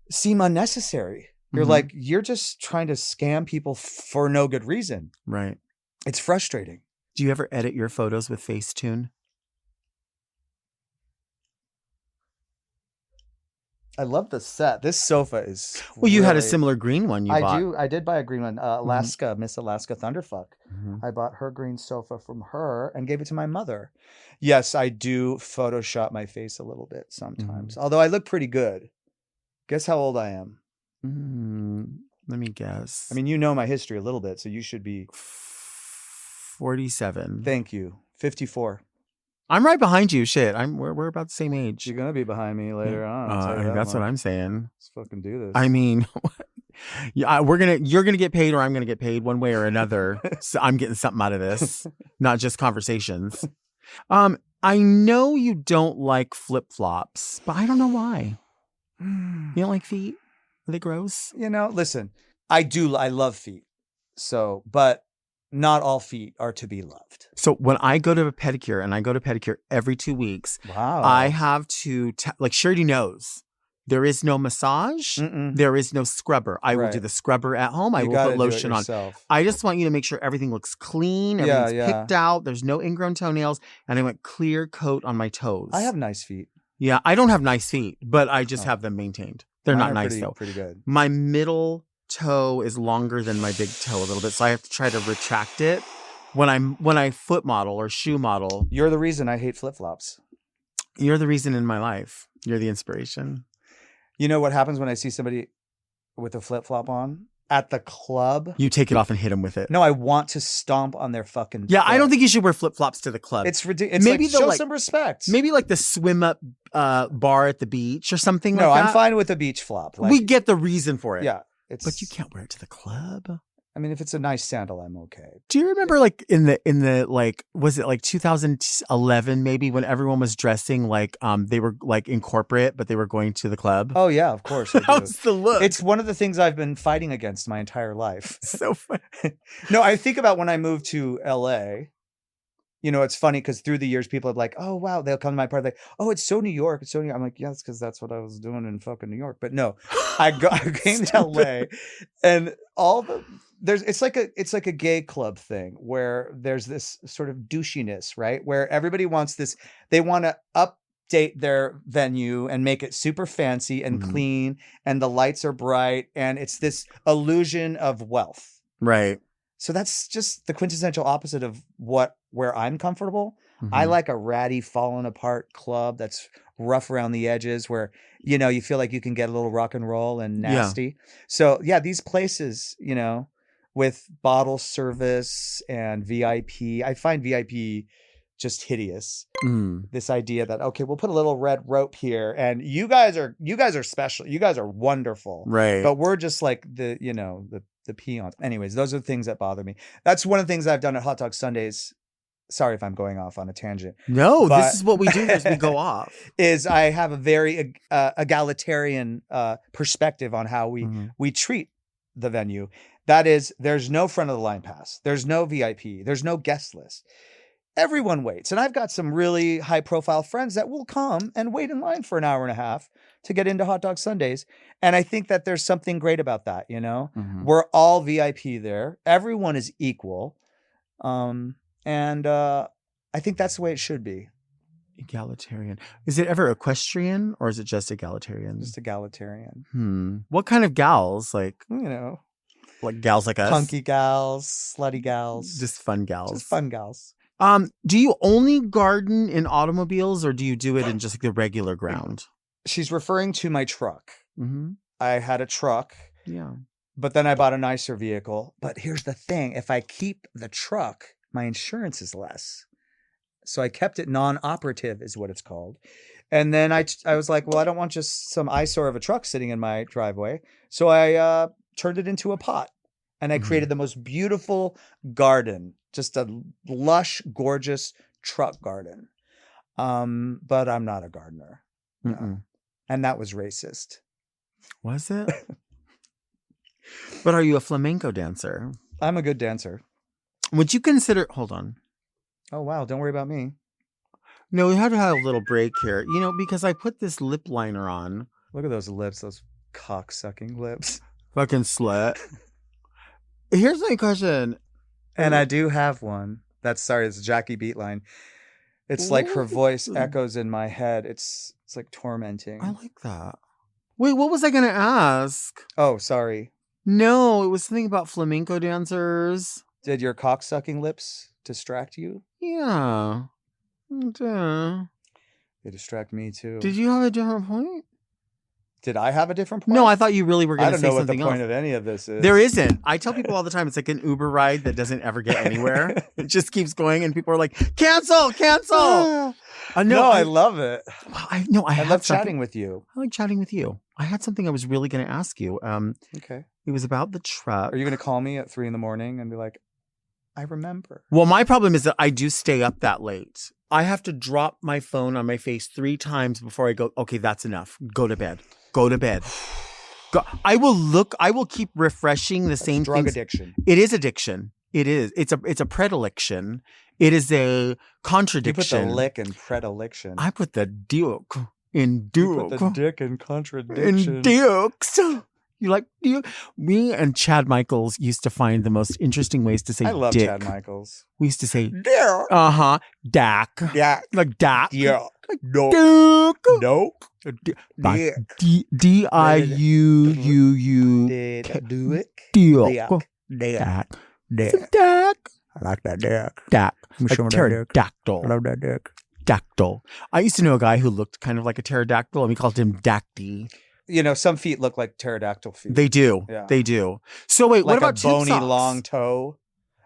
Speaker 3: seem unnecessary. You're like, you're just trying to scam people for no good reason.
Speaker 1: Right.
Speaker 3: It's frustrating.
Speaker 1: Do you ever edit your photos with Facetune?
Speaker 3: I love the set. This sofa is.
Speaker 1: Well, you had a
Speaker 3: really-
Speaker 1: similar green one you bought.
Speaker 3: I did buy a green one. Alaska, Miss Alaska Thunderfuck.
Speaker 1: Mhm.
Speaker 3: I bought her green sofa from her and gave it to my mother. Yes, I do Photoshop my face a little bit sometimes. Although I look pretty good. Guess how old I am?
Speaker 1: Let me guess.
Speaker 3: I mean, you know my history a little bit, so you should be.
Speaker 1: 47.
Speaker 3: Thank you. 54.
Speaker 1: I'm right behind you. Shit. We're about the same age.
Speaker 3: You're gonna be behind me later on. I'll tell you that
Speaker 1: That's what
Speaker 3: much.
Speaker 1: I'm saying.
Speaker 3: Let's fucking do this.
Speaker 1: I mean, yeah, you're gonna get paid, or I'm gonna get paid one way or another. So I'm getting something out of this, not just conversations. I know you don't like flip flops, but I don't know why. You don't like feet? Are they gross?
Speaker 3: You know, listen, I love feet. So, but not all feet are to be loved.
Speaker 1: So when I go to a pedicure, and I go to pedicure every 2 weeks,
Speaker 3: Wow.
Speaker 1: I have to like Shirley knows. There is no massage. There is no scrubber. I will do the scrubber at home. I will put lotion on. I just want you to make sure everything looks clean. Everything's picked out. There's no ingrown toenails. And I want clear coat on my toes.
Speaker 3: I have nice feet.
Speaker 1: Yeah, I don't have nice feet, but I just have them maintained. They're
Speaker 3: Mine
Speaker 1: not
Speaker 3: are
Speaker 1: nice though.
Speaker 3: Pretty good.
Speaker 1: My middle toe is longer than my big toe a little bit, so I have to try to retract it when I foot model or shoe model.
Speaker 3: You're the reason I hate flip-flops.
Speaker 1: You're the reason in my life. You're the inspiration.
Speaker 3: You know what happens when I see somebody with a flip-flop on at the club?
Speaker 1: You take it off and hit them with it.
Speaker 3: No, I want to stomp on their fucking
Speaker 1: Yeah,
Speaker 3: foot.
Speaker 1: I don't think you should wear flip-flops to the club.
Speaker 3: It's ridiculous.
Speaker 1: Maybe
Speaker 3: Like,
Speaker 1: they'll,
Speaker 3: show
Speaker 1: like-
Speaker 3: some respect.
Speaker 1: Maybe like the swim up bar at the beach or something
Speaker 3: No,
Speaker 1: like that.
Speaker 3: I'm fine with a beach flop. Like,
Speaker 1: We get the reason for it.
Speaker 3: yeah, it's.
Speaker 1: But you can't wear it to the club.
Speaker 3: I mean, if it's a nice sandal, I'm okay.
Speaker 1: Do you remember like in the like was it like 2011 maybe when everyone was dressing like they were like in corporate but they were going to the club?
Speaker 3: Oh yeah, of course. I do.
Speaker 1: How's the look?
Speaker 3: It's one of the things I've been fighting against my entire life.
Speaker 1: so funny.
Speaker 3: No, I think about when I moved to LA. You know, it's funny because through the years, people are like, "Oh wow," they'll come to my party like, "Oh, it's so New York, it's so New York." I'm like, "Yeah, it's because that's what I was doing in fucking New York." But no, I came to LA, and it's like a gay club thing where there's this sort of douchiness, right? Where everybody wants this, they want to update their venue and make it super fancy and clean, and the lights are bright, and it's this illusion of wealth.
Speaker 1: Right.
Speaker 3: So that's just the quintessential opposite of where I'm comfortable. I like a ratty, fallen apart club that's rough around the edges where, you know, you feel like you can get a little rock and roll and nasty. Yeah. So yeah, these places, you know, with bottle service and VIP, I find VIP just hideous. This idea that, okay, we'll put a little red rope here and you guys are special. You guys are wonderful.
Speaker 1: Right.
Speaker 3: But we're just like the peons. Anyways, those are the things that bother me. That's one of the things I've done at Hotdog Sundays. Sorry if I'm going off on a tangent.
Speaker 1: No, this is what we do as we go off.
Speaker 3: Is I have a very egalitarian perspective on how we treat the venue. That is, there's no front of the line pass. There's no VIP. There's no guest list. Everyone waits. And I've got some really high profile friends that will come and wait in line for an hour and a half to get into Hotdog Sundays. And I think that there's something great about that, you know? We're all VIP there. Everyone is equal. And I think that's the way it should be.
Speaker 1: Egalitarian. Is it ever equestrian or is it just egalitarian?
Speaker 3: Just egalitarian.
Speaker 1: What kind of gals? Like,
Speaker 3: You know,
Speaker 1: like gals like us?
Speaker 3: punky gals, slutty gals.
Speaker 1: Just fun gals.
Speaker 3: Just fun gals.
Speaker 1: Do you only garden in automobiles or do you do it in just like the regular ground?
Speaker 3: She's referring to my truck.
Speaker 1: Mm-hmm.
Speaker 3: I had a truck.
Speaker 1: Yeah.
Speaker 3: But then I bought a nicer vehicle. But here's the thing. If I keep the truck, my insurance is less. So I kept it non-operative is what it's called. And then I was like, well, I don't want just some eyesore of a truck sitting in my driveway. So I turned it into a pot. And I created the most beautiful garden. Just a lush, gorgeous truck garden. But I'm not a gardener. No. And that was racist.
Speaker 1: Was it? But are you a flamenco dancer?
Speaker 3: I'm a good dancer.
Speaker 1: Would you consider... Hold on.
Speaker 3: Oh, wow. Don't worry about me.
Speaker 1: No, we had to have a little break here. You know, because I put this lip liner on.
Speaker 3: Look at those lips, those cock-sucking lips.
Speaker 1: Fucking slut. Here's my question.
Speaker 3: And I do have one. It's a Jackie Beat line. It's like her voice echoes in my head. It's like tormenting.
Speaker 1: I like that. Wait, what was I going to ask?
Speaker 3: Oh, sorry.
Speaker 1: No, it was something about flamenco dancers.
Speaker 3: Did your cock-sucking lips distract you?
Speaker 1: Yeah.
Speaker 3: They distract me too.
Speaker 1: Did you have a different point?
Speaker 3: Did I have a different point?
Speaker 1: No, I thought you really were going to say something else.
Speaker 3: I don't know what the point of any of this is.
Speaker 1: There isn't. I tell people all the time, it's like an Uber ride that doesn't ever get anywhere. It just keeps going and people are like, cancel.
Speaker 3: I love it.
Speaker 1: I
Speaker 3: love chatting with you.
Speaker 1: I like chatting with you. I had something I was really going to ask you.
Speaker 3: Okay.
Speaker 1: It was about the truck.
Speaker 3: Are you going to call me at 3 a.m. and be like, I remember?
Speaker 1: Well, my problem is that I do stay up that late. I have to drop my phone on my face 3 times before I go, okay, that's enough. Go to bed. I will keep refreshing the same
Speaker 3: drug
Speaker 1: things.
Speaker 3: addiction.
Speaker 1: It is addiction. It is. It's a predilection. It is a contradiction.
Speaker 3: You put the lick in predilection.
Speaker 1: I put the duke in duke.
Speaker 3: You put the dick in contradiction.
Speaker 1: In dukes. You like Duke? Me and Chad Michaels used to find the most interesting ways to say dick.
Speaker 3: I love Chad Michaels.
Speaker 1: We used to say
Speaker 3: Dick.
Speaker 1: Dak.
Speaker 3: Yeah.
Speaker 1: Like Dak.
Speaker 3: Yeah.
Speaker 1: Like
Speaker 3: No.
Speaker 1: Duke.
Speaker 3: Nope.
Speaker 1: Like D-I-U-U-U.
Speaker 3: Did do it?
Speaker 1: Duke.
Speaker 3: Dick.
Speaker 1: Dak.
Speaker 3: I like that dick.
Speaker 1: Dak.
Speaker 3: Let me show
Speaker 1: Like
Speaker 3: me that dick.
Speaker 1: pterodactyl.
Speaker 3: I love that dick.
Speaker 1: Dactyl. I used to know a guy who looked kind of like a pterodactyl, and we called him Dacty.
Speaker 3: You know, some feet look like pterodactyl feet.
Speaker 1: They do.
Speaker 3: Yeah.
Speaker 1: They do. So wait,
Speaker 3: like
Speaker 1: what about
Speaker 3: a
Speaker 1: tube
Speaker 3: bony
Speaker 1: socks?
Speaker 3: long toe.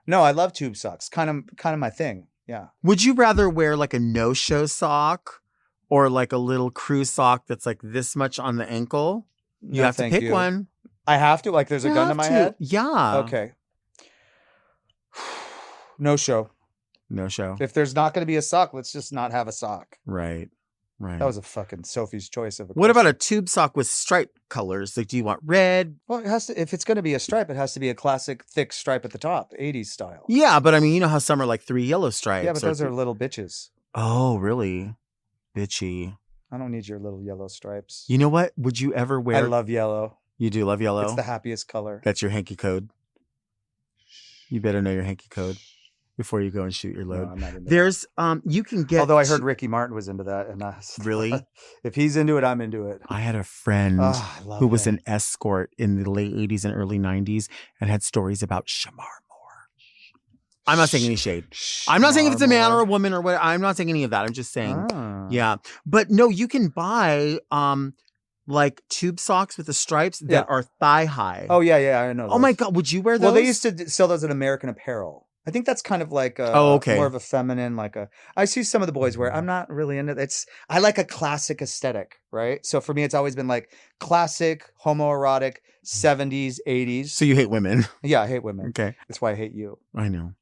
Speaker 3: No, I love tube socks. Kind of my thing. Yeah.
Speaker 1: Would you rather wear like a no-show sock or like a little crew sock that's like this much on the ankle? You
Speaker 3: No,
Speaker 1: have to
Speaker 3: thank
Speaker 1: pick
Speaker 3: you.
Speaker 1: one.
Speaker 3: I have to? Like there's a
Speaker 1: You
Speaker 3: gun to
Speaker 1: have
Speaker 3: my
Speaker 1: to.
Speaker 3: head?
Speaker 1: Yeah.
Speaker 3: Okay. No show.
Speaker 1: No show.
Speaker 3: If there's not going to be a sock, let's just not have a sock.
Speaker 1: Right. Right.
Speaker 3: That was a fucking Sophie's choice of a
Speaker 1: What about
Speaker 3: question.
Speaker 1: a tube sock with stripe colors? Like, do you want red?
Speaker 3: Well, it has to. If it's going to be a stripe, it has to be a classic thick stripe at the top, 80s style.
Speaker 1: Yeah, but I mean, you know how some are like 3 yellow stripes.
Speaker 3: Yeah, but those are little bitches.
Speaker 1: Oh, really? Bitchy.
Speaker 3: I don't need your little yellow stripes.
Speaker 1: You know what? Would you ever wear?
Speaker 3: I love yellow.
Speaker 1: You do love yellow?
Speaker 3: It's the happiest color.
Speaker 1: That's your hanky code. You better know your hanky code before you go and shoot your
Speaker 3: No,
Speaker 1: load.
Speaker 3: I'm not into
Speaker 1: There's you can get.
Speaker 3: Although I heard Ricky Martin was into that, and
Speaker 1: Really?
Speaker 3: if he's into it, I'm into it.
Speaker 1: I had a friend
Speaker 3: Oh, I love
Speaker 1: who was
Speaker 3: him.
Speaker 1: an escort in the late 80s and early 90s and had stories about Shamar Moore. I'm not saying any shade. I'm not saying if it's a man or a woman or what. I'm not saying any of that. I'm just saying,
Speaker 3: Ah.
Speaker 1: yeah. But no, you can buy like tube socks with the stripes that
Speaker 3: Yeah.
Speaker 1: are thigh high.
Speaker 3: Oh yeah, I know.
Speaker 1: Oh my
Speaker 3: those.
Speaker 1: God, would you wear those?
Speaker 3: Well, they used to sell those at American Apparel. I think that's kind of like
Speaker 1: okay.
Speaker 3: more of a feminine, like a. I see some of the boys wear. I'm not really into it. I like a classic aesthetic, right? So for me, it's always been like classic homoerotic 70s, 80s.
Speaker 1: So you hate women.
Speaker 3: Yeah, I hate women.
Speaker 1: Okay.
Speaker 3: That's why I hate you.
Speaker 1: I know.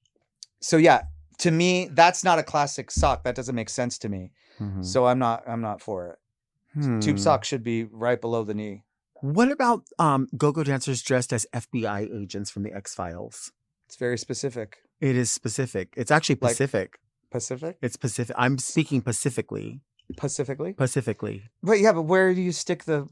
Speaker 3: So yeah, to me, that's not a classic sock. That doesn't make sense to me.
Speaker 1: Mhm.
Speaker 3: So I'm not for it. Tube socks should be right below the knee.
Speaker 1: What about go-go dancers dressed as FBI agents from the X-Files?
Speaker 3: It's very specific.
Speaker 1: It is specific. It's actually
Speaker 3: Like-
Speaker 1: Pacific.
Speaker 3: Pacific?
Speaker 1: It's Pacific. I'm speaking pacifically.
Speaker 3: Pacifically?
Speaker 1: Pacifically.
Speaker 3: But yeah, but where do you stick the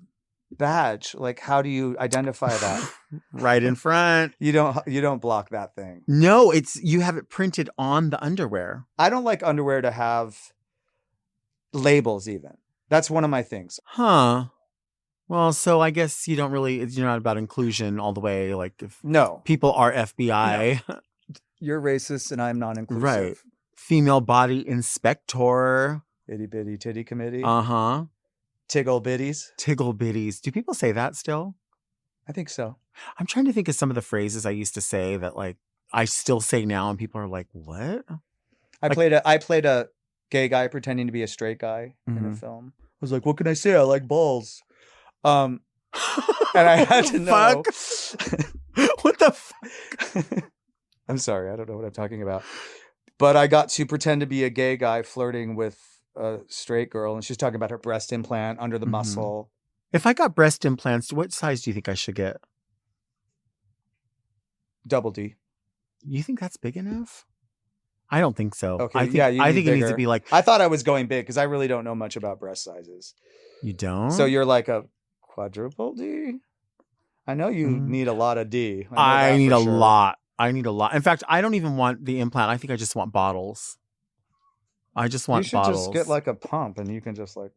Speaker 3: badge? Like, how do you identify that?
Speaker 1: Right in front.
Speaker 3: You don't block that thing.
Speaker 1: No, it's you have it printed on the underwear.
Speaker 3: I don't like underwear to have labels even. That's one of my things.
Speaker 1: Huh. Well, so I guess you don't really, you're not about inclusion all the way. Like if
Speaker 3: No,
Speaker 1: people are FBI,
Speaker 3: you're racist and I'm non-inclusive.
Speaker 1: right. Female body inspector.
Speaker 3: Itty bitty titty committee.
Speaker 1: Uh-huh.
Speaker 3: Tiggle bitties.
Speaker 1: Tiggle bitties. Do people say that still?
Speaker 3: I think so.
Speaker 1: I'm trying to think of some of the phrases I used to say that like I still say now and people are like, what?
Speaker 3: I played a gay guy pretending to be a straight guy in a
Speaker 1: Mhm.
Speaker 3: film. I was like, what can I say? I like balls. And I had to know.
Speaker 1: Fuck. What the fuck?
Speaker 3: I'm sorry, I don't know what I'm talking about. But I got to pretend to be a gay guy flirting with a straight girl, and she's talking about her breast implant under the
Speaker 1: Mhm.
Speaker 3: muscle.
Speaker 1: If I got breast implants, what size do you think I should get?
Speaker 3: Double D.
Speaker 1: You think that's big enough? I don't think so.
Speaker 3: Okay,
Speaker 1: I think,
Speaker 3: yeah, you
Speaker 1: I
Speaker 3: need
Speaker 1: think it needs to
Speaker 3: bigger.
Speaker 1: be like,
Speaker 3: I thought I was going big because I really don't know much about breast sizes.
Speaker 1: you don't?
Speaker 3: So you're like a quadruple D? I know you
Speaker 1: Mhm.
Speaker 3: need a lot of D. know
Speaker 1: I
Speaker 3: that
Speaker 1: need
Speaker 3: for
Speaker 1: a
Speaker 3: sure.
Speaker 1: lot. I need a lot. In fact, I don't even want the implant. I think I just want bottles. I just
Speaker 3: You
Speaker 1: want
Speaker 3: should
Speaker 1: bottles.
Speaker 3: just get like a pump and you can just like.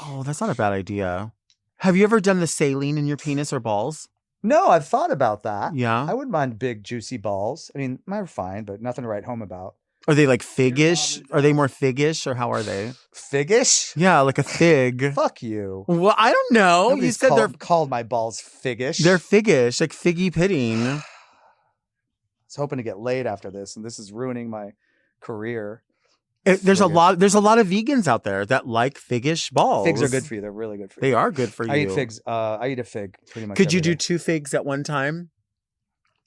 Speaker 1: Oh, that's not a bad idea. Have you ever done the saline in your penis or balls?
Speaker 3: No, I've thought about that.
Speaker 1: Yeah.
Speaker 3: I wouldn't mind big, juicy balls. I mean, mine are fine, but nothing to write home about.
Speaker 1: Are they like figgish? Are they more figgish or how are they?
Speaker 3: Figgish?
Speaker 1: Yeah, like a fig.
Speaker 3: Fuck you.
Speaker 1: Well, I don't know.
Speaker 3: Nobody's
Speaker 1: You said
Speaker 3: called my balls figgish.
Speaker 1: they're figgish, like figgy pudding.
Speaker 3: I was hoping to get laid after this, and this is ruining my career.
Speaker 1: There's a
Speaker 3: Figgish.
Speaker 1: lot of vegans out there that like figgish balls.
Speaker 3: Figs are good for you. They're really good for you.
Speaker 1: They are good for you.
Speaker 3: I eat figs. I eat a fig pretty much.
Speaker 1: Could you
Speaker 3: every
Speaker 1: do
Speaker 3: day.
Speaker 1: 2 figs at one time?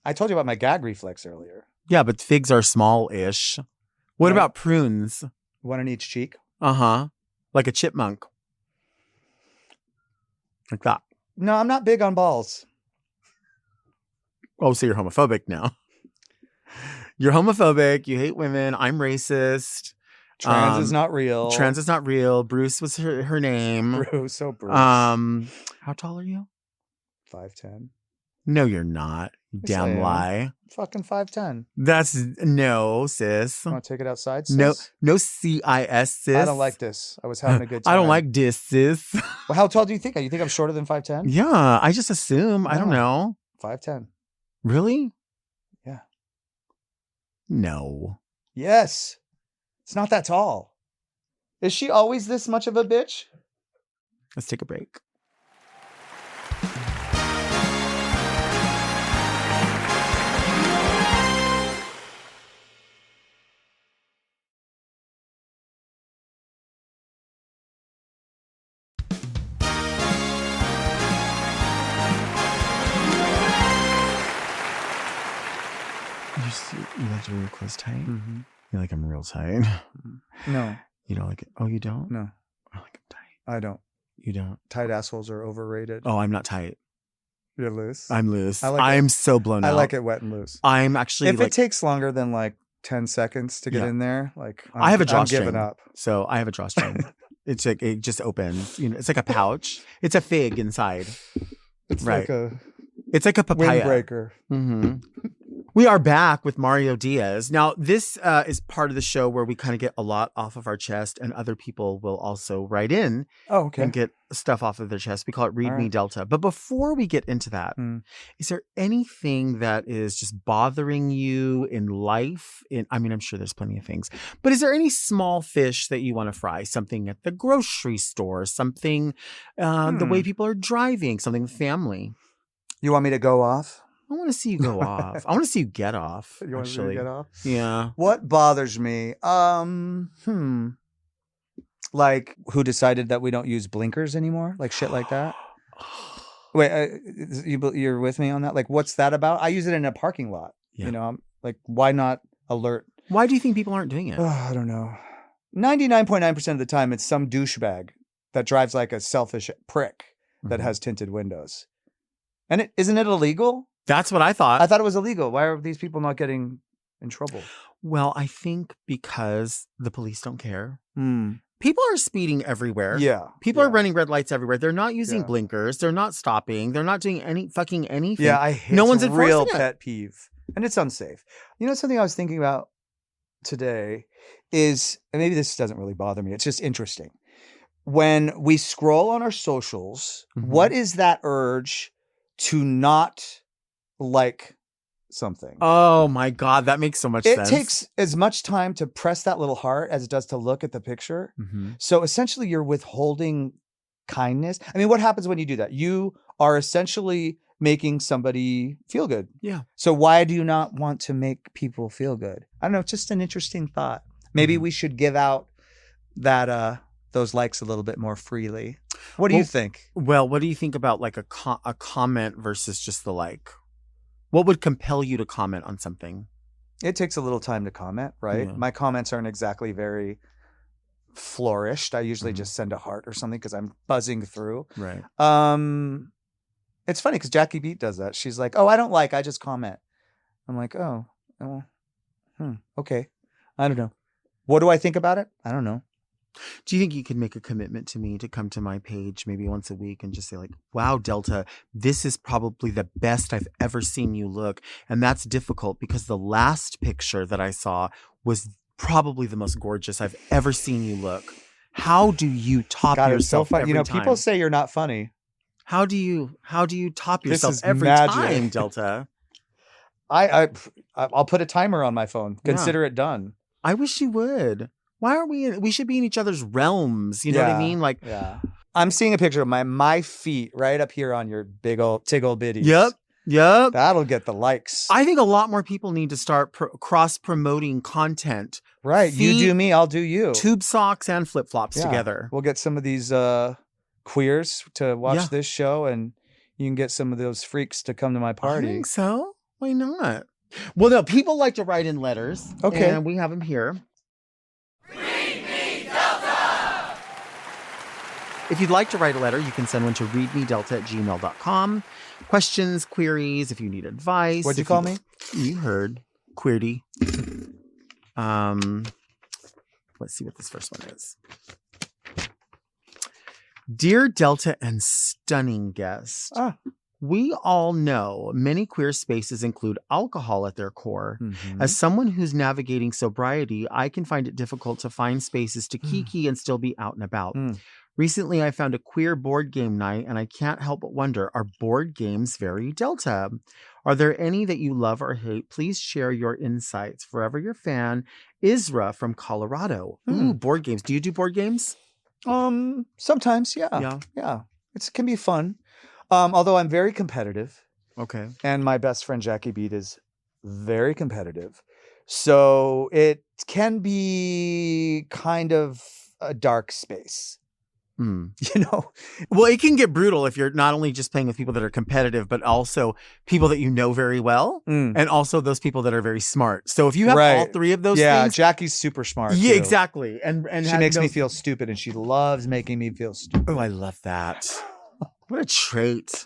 Speaker 3: I told you about my gag reflex earlier.
Speaker 1: Yeah, but figs are small-ish. What
Speaker 3: Right.
Speaker 1: about prunes?
Speaker 3: One on each cheek.
Speaker 1: Uh-huh. Like a chipmunk. Like that.
Speaker 3: No, I'm not big on balls.
Speaker 1: Oh, so you're homophobic now. You're homophobic. You hate women. I'm racist.
Speaker 3: Trans is not real.
Speaker 1: Trans is not real. Bruce was her name.
Speaker 3: Bruce. So Bruce.
Speaker 1: How tall are you?
Speaker 3: 5'10".
Speaker 1: No, you're not. You
Speaker 3: Yes, I
Speaker 1: damn
Speaker 3: am.
Speaker 1: lie.
Speaker 3: Fucking 5'10".
Speaker 1: That's no, sis.
Speaker 3: Want to take it outside, sis?
Speaker 1: No CIS, sis.
Speaker 3: I don't like this. I was having a good time.
Speaker 1: I don't like this, sis.
Speaker 3: Well, how tall do you think? You think I'm shorter than 5'10"?
Speaker 1: Yeah, I just assume. I don't
Speaker 3: No.
Speaker 1: know.
Speaker 3: 5'10".
Speaker 1: Really?
Speaker 3: Yeah.
Speaker 1: No.
Speaker 3: Yes. It's not that tall. Is she always this much of a bitch?
Speaker 1: Let's take a break. You like to wear your clothes tight?
Speaker 3: Mm-hmm.
Speaker 1: You like them real tight?
Speaker 3: No.
Speaker 1: You don't like it? Oh, you don't?
Speaker 3: No.
Speaker 1: I like them tight.
Speaker 3: I don't.
Speaker 1: You don't?
Speaker 3: Tight assholes are overrated.
Speaker 1: Oh, I'm not tight.
Speaker 3: You're loose?
Speaker 1: I'm loose.
Speaker 3: I like
Speaker 1: I'm
Speaker 3: it.
Speaker 1: so blown out.
Speaker 3: I like it wet and loose.
Speaker 1: I'm actually
Speaker 3: If it takes longer than like 10 seconds to get in there, like
Speaker 1: I have a
Speaker 3: I'm
Speaker 1: drawstring.
Speaker 3: giving up.
Speaker 1: So I have a drawstring. It's like it just opens. You know, it's like a pouch. It's a fig inside.
Speaker 3: It's
Speaker 1: right.
Speaker 3: like a
Speaker 1: It's like a papaya.
Speaker 3: windbreaker.
Speaker 1: Mm-hmm. We are back with Mario Diaz. Now, this is part of the show where we kind of get a lot off of our chest, and other people will also write in and get stuff off of their chest. We call it Read Me Delta. But before we get into that, is there anything that is just bothering you in life? I'm sure there's plenty of things. But is there any small fish that you want to fry? Something at the grocery store? Something the way people are driving? Something with family?
Speaker 3: You want me to go off?
Speaker 1: I want to see you go off. I want to see you get off.
Speaker 3: You want to see me get off?
Speaker 1: Yeah.
Speaker 3: What bothers me? Like who decided that we don't use blinkers anymore? Like shit like that? Wait, you're with me on that? Like what's that about? I use it in a parking lot. Yeah. You know, I'm like, why not alert?
Speaker 1: Why do you think people aren't doing it?
Speaker 3: I don't know. 99.9% of the time, it's some douchebag that drives like a selfish prick that has tinted windows. And isn't it illegal?
Speaker 1: That's what I thought.
Speaker 3: I thought it was illegal. Why are these people not getting in trouble?
Speaker 1: Well, I think because the police don't care. People are speeding everywhere.
Speaker 3: Yeah.
Speaker 1: People are running red lights everywhere. They're not using blinkers. They're not stopping. They're not doing anything.
Speaker 3: Yeah, I hate it.
Speaker 1: No one's
Speaker 3: enforcing real
Speaker 1: it.
Speaker 3: Pet peeve. And it's unsafe. You know, something I was thinking about today is, and maybe this doesn't really bother me, it's just interesting. When we scroll on our socials, what is that urge to not like something?
Speaker 1: Oh my God, that makes so much sense.
Speaker 3: It takes as much time to press that little heart as it does to look at the picture. So essentially you're withholding kindness. I mean, what happens when you do that? You are essentially making somebody feel good.
Speaker 1: Yeah.
Speaker 3: So why do you not want to make people feel good? I don't know, just an interesting thought. Maybe we should give out that those likes a little bit more freely. What do you think?
Speaker 1: Well, what do you think about like a comment versus just the like? What would compel you to comment on something?
Speaker 3: It takes a little time to comment, right?
Speaker 1: Yeah.
Speaker 3: My comments aren't exactly very flourished. I usually just send a heart or something because I'm buzzing through.
Speaker 1: Right.
Speaker 3: It's funny because Jackie Beat does that. She's like, "Oh, I don't like. I just comment." I'm like, "Oh, okay. I don't know. What do I think about it? I don't know."
Speaker 1: Do you think you could make a commitment to me to come to my page maybe once a week and just say like, wow, Delta, this is probably the best I've ever seen you look. And that's difficult because the last picture that I saw was probably the most gorgeous I've ever seen you look. How do you top yourself every time?
Speaker 3: People say you're not funny.
Speaker 1: How do you top yourself
Speaker 3: is
Speaker 1: every
Speaker 3: magic.
Speaker 1: time, Delta?
Speaker 3: I'll put a timer on my phone. Consider it done.
Speaker 1: I wish you would. Why are we should be in each other's realms. You know what I mean? Like,
Speaker 3: I'm seeing a picture of my feet right up here on your big old tiggle bitties.
Speaker 1: Yep.
Speaker 3: That'll get the likes.
Speaker 1: I think a lot more people need to start cross-promoting content.
Speaker 3: Right. Feet, you do me, I'll do you.
Speaker 1: Tube socks and flip-flops together.
Speaker 3: We'll get some of these queers to watch this show, and you can get some of those freaks to come to my party.
Speaker 1: I think so. Why not? Well, no, people like to write in letters.
Speaker 3: Okay.
Speaker 1: And we have them here. If you'd like to write a letter, you can send one to readmedelta@gmail.com. Questions, queries, if you need advice.
Speaker 3: What'd you call me?
Speaker 1: You heard. Queerty. Let's see what this first one is. Dear Delta and stunning guest. We all know many queer spaces include alcohol at their core. As someone who's navigating sobriety, I can find it difficult to find spaces to kiki and still be out and about. Recently, I found a queer board game night, and I can't help but wonder, are board games very Delta? Are there any that you love or hate? Please share your insights. Forever your fan, Isra from Colorado. Ooh, board games. Do you do board games?
Speaker 3: Sometimes, yeah. It can be fun. Although I'm very competitive.
Speaker 1: Okay.
Speaker 3: And my best friend Jackie Beat is very competitive. So it can be kind of a dark space. You know?
Speaker 1: Well, it can get brutal if you're not only just playing with people that are competitive, but also people that you know very well, and also those people that are very smart. So if you have all three of those things.
Speaker 3: Yeah, Jackie's super smart.
Speaker 1: Yeah,
Speaker 3: too.
Speaker 1: exactly. And
Speaker 3: she makes me feel stupid, and she loves making me feel stupid.
Speaker 1: Oh, I love that. What a trait.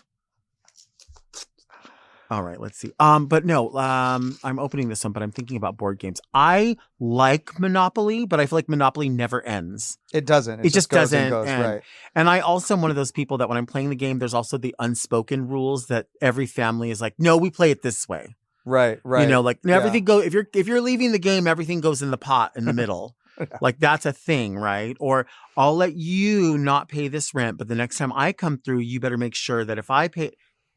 Speaker 1: All right, let's see. But no, I'm opening this one, but I'm thinking about board games. I like Monopoly, but I feel like Monopoly never ends.
Speaker 3: It doesn't.
Speaker 1: It just doesn't
Speaker 3: end.
Speaker 1: Right. And I also am one of those people that when I'm playing the game, there's also the unspoken rules that every family is like, no, we play it this way.
Speaker 3: Right.
Speaker 1: You know, like everything go. If you're leaving the game, everything goes in the pot in the middle. Like that's a thing, right? Or I'll let you not pay this rent, but the next time I come through, you better make sure that if I pay.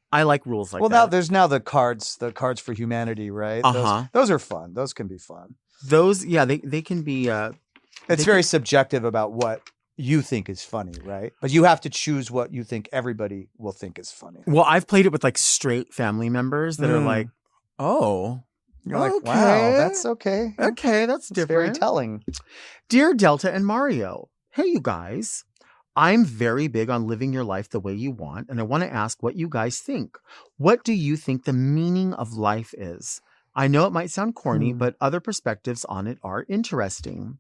Speaker 1: I like rules like that.
Speaker 3: Well, now the cards for humanity, right? Those are fun. Those can be fun.
Speaker 1: Those, yeah, they can be.
Speaker 3: It's very subjective about what you think is funny, right? But you have to choose what you think everybody will think is funny.
Speaker 1: Well, I've played it with like straight family members that are like, oh.
Speaker 3: You're like, wow, that's okay.
Speaker 1: Okay, that's different.
Speaker 3: Very telling.
Speaker 1: Dear Delta and Mario, hey, you guys. I'm very big on living your life the way you want, and I want to ask what you guys think. What do you think the meaning of life is? I know it might sound corny, but other perspectives on it are interesting.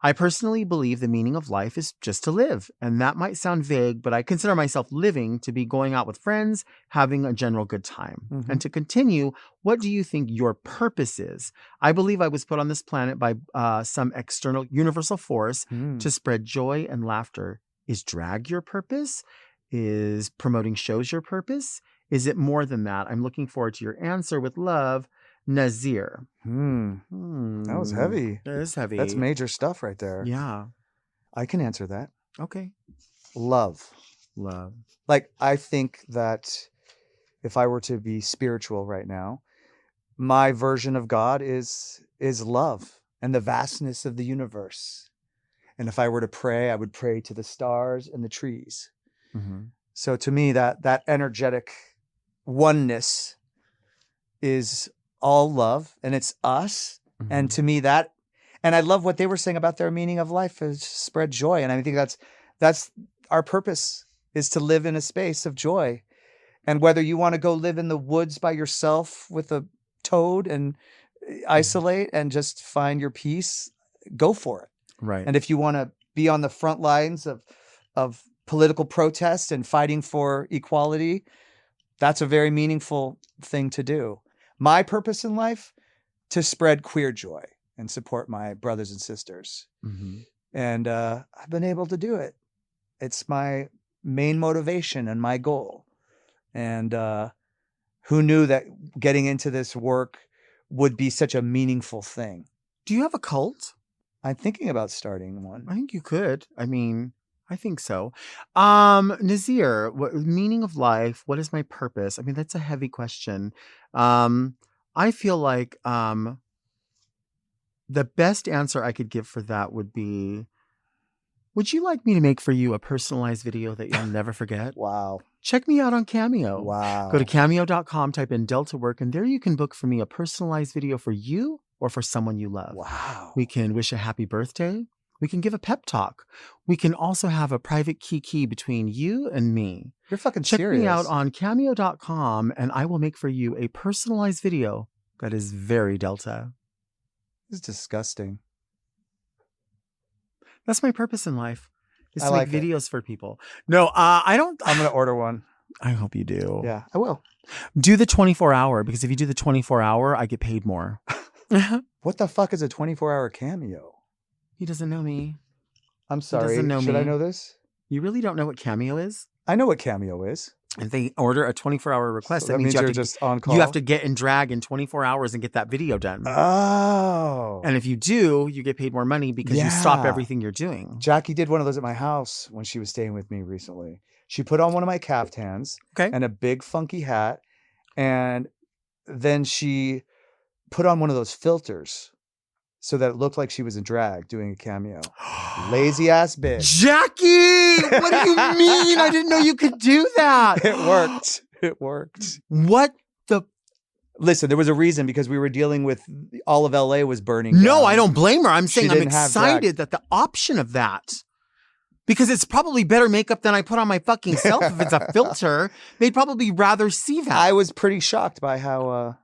Speaker 1: I personally believe the meaning of life is just to live, and that might sound vague, but I consider myself living to be going out with friends, having a general good time. And to continue, what do you think your purpose is? I believe I was put on this planet by some external universal force to spread joy and laughter. Is drag your purpose? Is promoting shows your purpose? Is it more than that? I'm looking forward to your answer. With love, Nazir.
Speaker 3: That was heavy.
Speaker 1: That is heavy.
Speaker 3: That's major stuff right there.
Speaker 1: Yeah.
Speaker 3: I can answer that.
Speaker 1: Okay.
Speaker 3: Love. Like, I think that if I were to be spiritual right now, my version of God is love and the vastness of the universe. And if I were to pray, I would pray to the stars and the trees. So to me, that energetic oneness is all love, and it's us. And to me, and I love what they were saying about their meaning of life is spread joy. And I think that's our purpose, is to live in a space of joy. And whether you want to go live in the woods by yourself with a toad and isolate and just find your peace, go for it.
Speaker 1: Right.
Speaker 3: And if you want to be on the front lines of political protest and fighting for equality, that's a very meaningful thing to do. My purpose in life, to spread queer joy and support my brothers and sisters. And I've been able to do it. It's my main motivation and my goal. And who knew that getting into this work would be such a meaningful thing?
Speaker 1: Do you have a cult?
Speaker 3: I'm thinking about starting one.
Speaker 1: I think you could. I mean, I think so. Nazir, what meaning of life? What is my purpose? I mean, that's a heavy question. I feel like the best answer I could give for that would be, would you like me to make for you a personalized video that you'll never forget?
Speaker 3: Wow.
Speaker 1: Check me out on Cameo.
Speaker 3: Wow.
Speaker 1: Go to cameo.com, type in Delta Work, and there you can book for me a personalized video for you or for someone you love.
Speaker 3: Wow.
Speaker 1: We can wish a happy birthday. We can give a pep talk. We can also have a private kiki between you and me.
Speaker 3: You're fucking
Speaker 1: Check
Speaker 3: serious.
Speaker 1: me out on cameo.com, and I will make for you a personalized video that is very Delta.
Speaker 3: This is disgusting.
Speaker 1: That's my purpose in life, is
Speaker 3: I
Speaker 1: to
Speaker 3: like
Speaker 1: make videos for people. No, I don't.
Speaker 3: I'm going to order one.
Speaker 1: I hope you do.
Speaker 3: Yeah, I will.
Speaker 1: Do the 24-hour, because if you do the 24-hour, I get paid more.
Speaker 3: What the fuck is a 24-hour Cameo?
Speaker 1: He doesn't know me.
Speaker 3: I'm sorry.
Speaker 1: doesn't know
Speaker 3: Should
Speaker 1: me.
Speaker 3: I know this?
Speaker 1: You really don't know what Cameo is?
Speaker 3: I know what Cameo is.
Speaker 1: If they order a 24-hour request,
Speaker 3: So
Speaker 1: that means
Speaker 3: you're
Speaker 1: you
Speaker 3: just on call.
Speaker 1: you have to get in drag in 24 hours and get that video done.
Speaker 3: Oh.
Speaker 1: And if you do, you get paid more money because you stop everything you're doing.
Speaker 3: Jackie did one of those at my house when she was staying with me recently. She put on one of my caftans and a big funky hat. And then she put on one of those filters so that it looked like she was in drag doing a cameo. Lazy ass bitch.
Speaker 1: Jackie! What do you mean? I didn't know you could do that.
Speaker 3: It worked. It worked.
Speaker 1: What the?
Speaker 3: Listen, there was a reason because we were dealing with all of LA was burning
Speaker 1: No,
Speaker 3: down.
Speaker 1: I don't blame her. I'm saying I'm
Speaker 3: didn't have drag.
Speaker 1: excited that the option of that. Because it's probably better makeup than I put on my fucking self if it's a filter. They'd probably rather see that.
Speaker 3: I was pretty shocked by how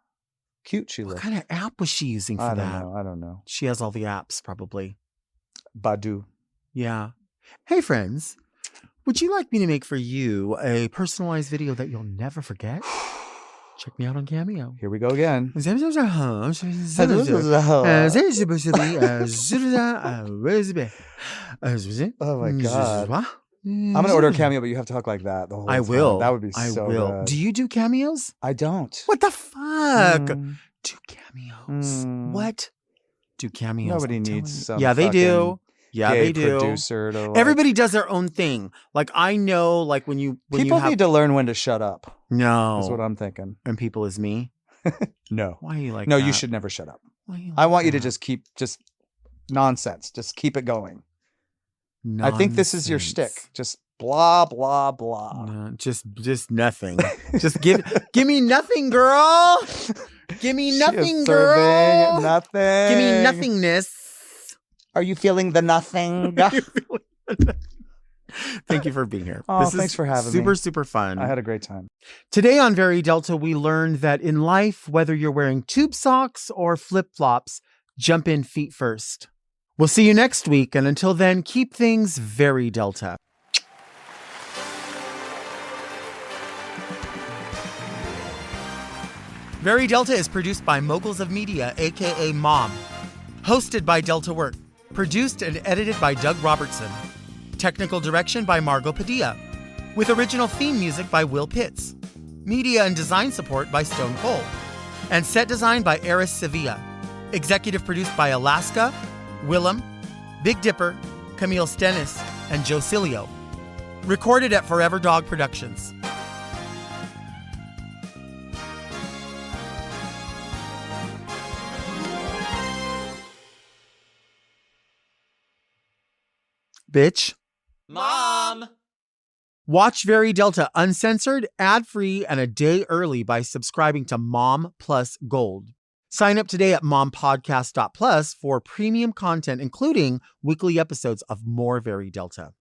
Speaker 3: cute she
Speaker 1: What
Speaker 3: looked.
Speaker 1: kind of app was she using for that?
Speaker 3: I don't know.
Speaker 1: She has all the apps, probably.
Speaker 3: Badu.
Speaker 1: Yeah. Hey, friends. Would you like me to make for you a personalized video that you'll never forget? Check me out on Cameo.
Speaker 3: Here we go again.
Speaker 1: Oh
Speaker 3: my God. I'm going to order a cameo, but you have to talk like that the whole time.
Speaker 1: I will.
Speaker 3: That would be so good.
Speaker 1: Do you do cameos?
Speaker 3: I don't.
Speaker 1: What the fuck? Do cameos. What? Do cameos.
Speaker 3: Nobody needs some
Speaker 1: Yeah, they do. Yeah,
Speaker 3: gay
Speaker 1: they do.
Speaker 3: Producer to
Speaker 1: Everybody does their own thing. Like I know, like when you
Speaker 3: people need to learn when to shut up.
Speaker 1: No,
Speaker 3: That's what I'm thinking.
Speaker 1: And people is me.
Speaker 3: No.
Speaker 1: Why are you like?
Speaker 3: No,
Speaker 1: that?
Speaker 3: you should never shut up.
Speaker 1: I
Speaker 3: want you to just keep nonsense. Just keep it going.
Speaker 1: Nonsense.
Speaker 3: I think this is your shtick. Just blah blah blah.
Speaker 1: No, just nothing. Just give me nothing, girl. Give me nothing, girl.
Speaker 3: Nothing.
Speaker 1: Give me nothingness.
Speaker 3: Are you feeling the nothing?
Speaker 1: Thank you for being here.
Speaker 3: Oh,
Speaker 1: this
Speaker 3: thanks for having
Speaker 1: me.
Speaker 3: me.
Speaker 1: Super fun.
Speaker 3: I had a great time.
Speaker 1: Today on Very Delta, we learned that in life, whether you're wearing tube socks or flip-flops, jump in feet first. We'll see you next week, and until then, keep things very Delta. Very Delta is produced by Moguls of Media, aka Mom. Hosted by Delta Work. Produced and edited by Doug Robertson. Technical direction by Margot Padilla. With original theme music by Will Pitts. Media and design support by Stone Cold. And set design by Eris Sevilla. Executive produced by Alaska, Willem, Big Dipper, Camille Stennis, and Joe Cilio. Recorded at Forever Dog Productions. Bitch.
Speaker 2: Mom!
Speaker 1: Watch Very Delta uncensored, ad-free, and a day early by subscribing to Mom Plus Gold. Sign up today at mompodcast.plus for premium content, including weekly episodes of more Very Delta.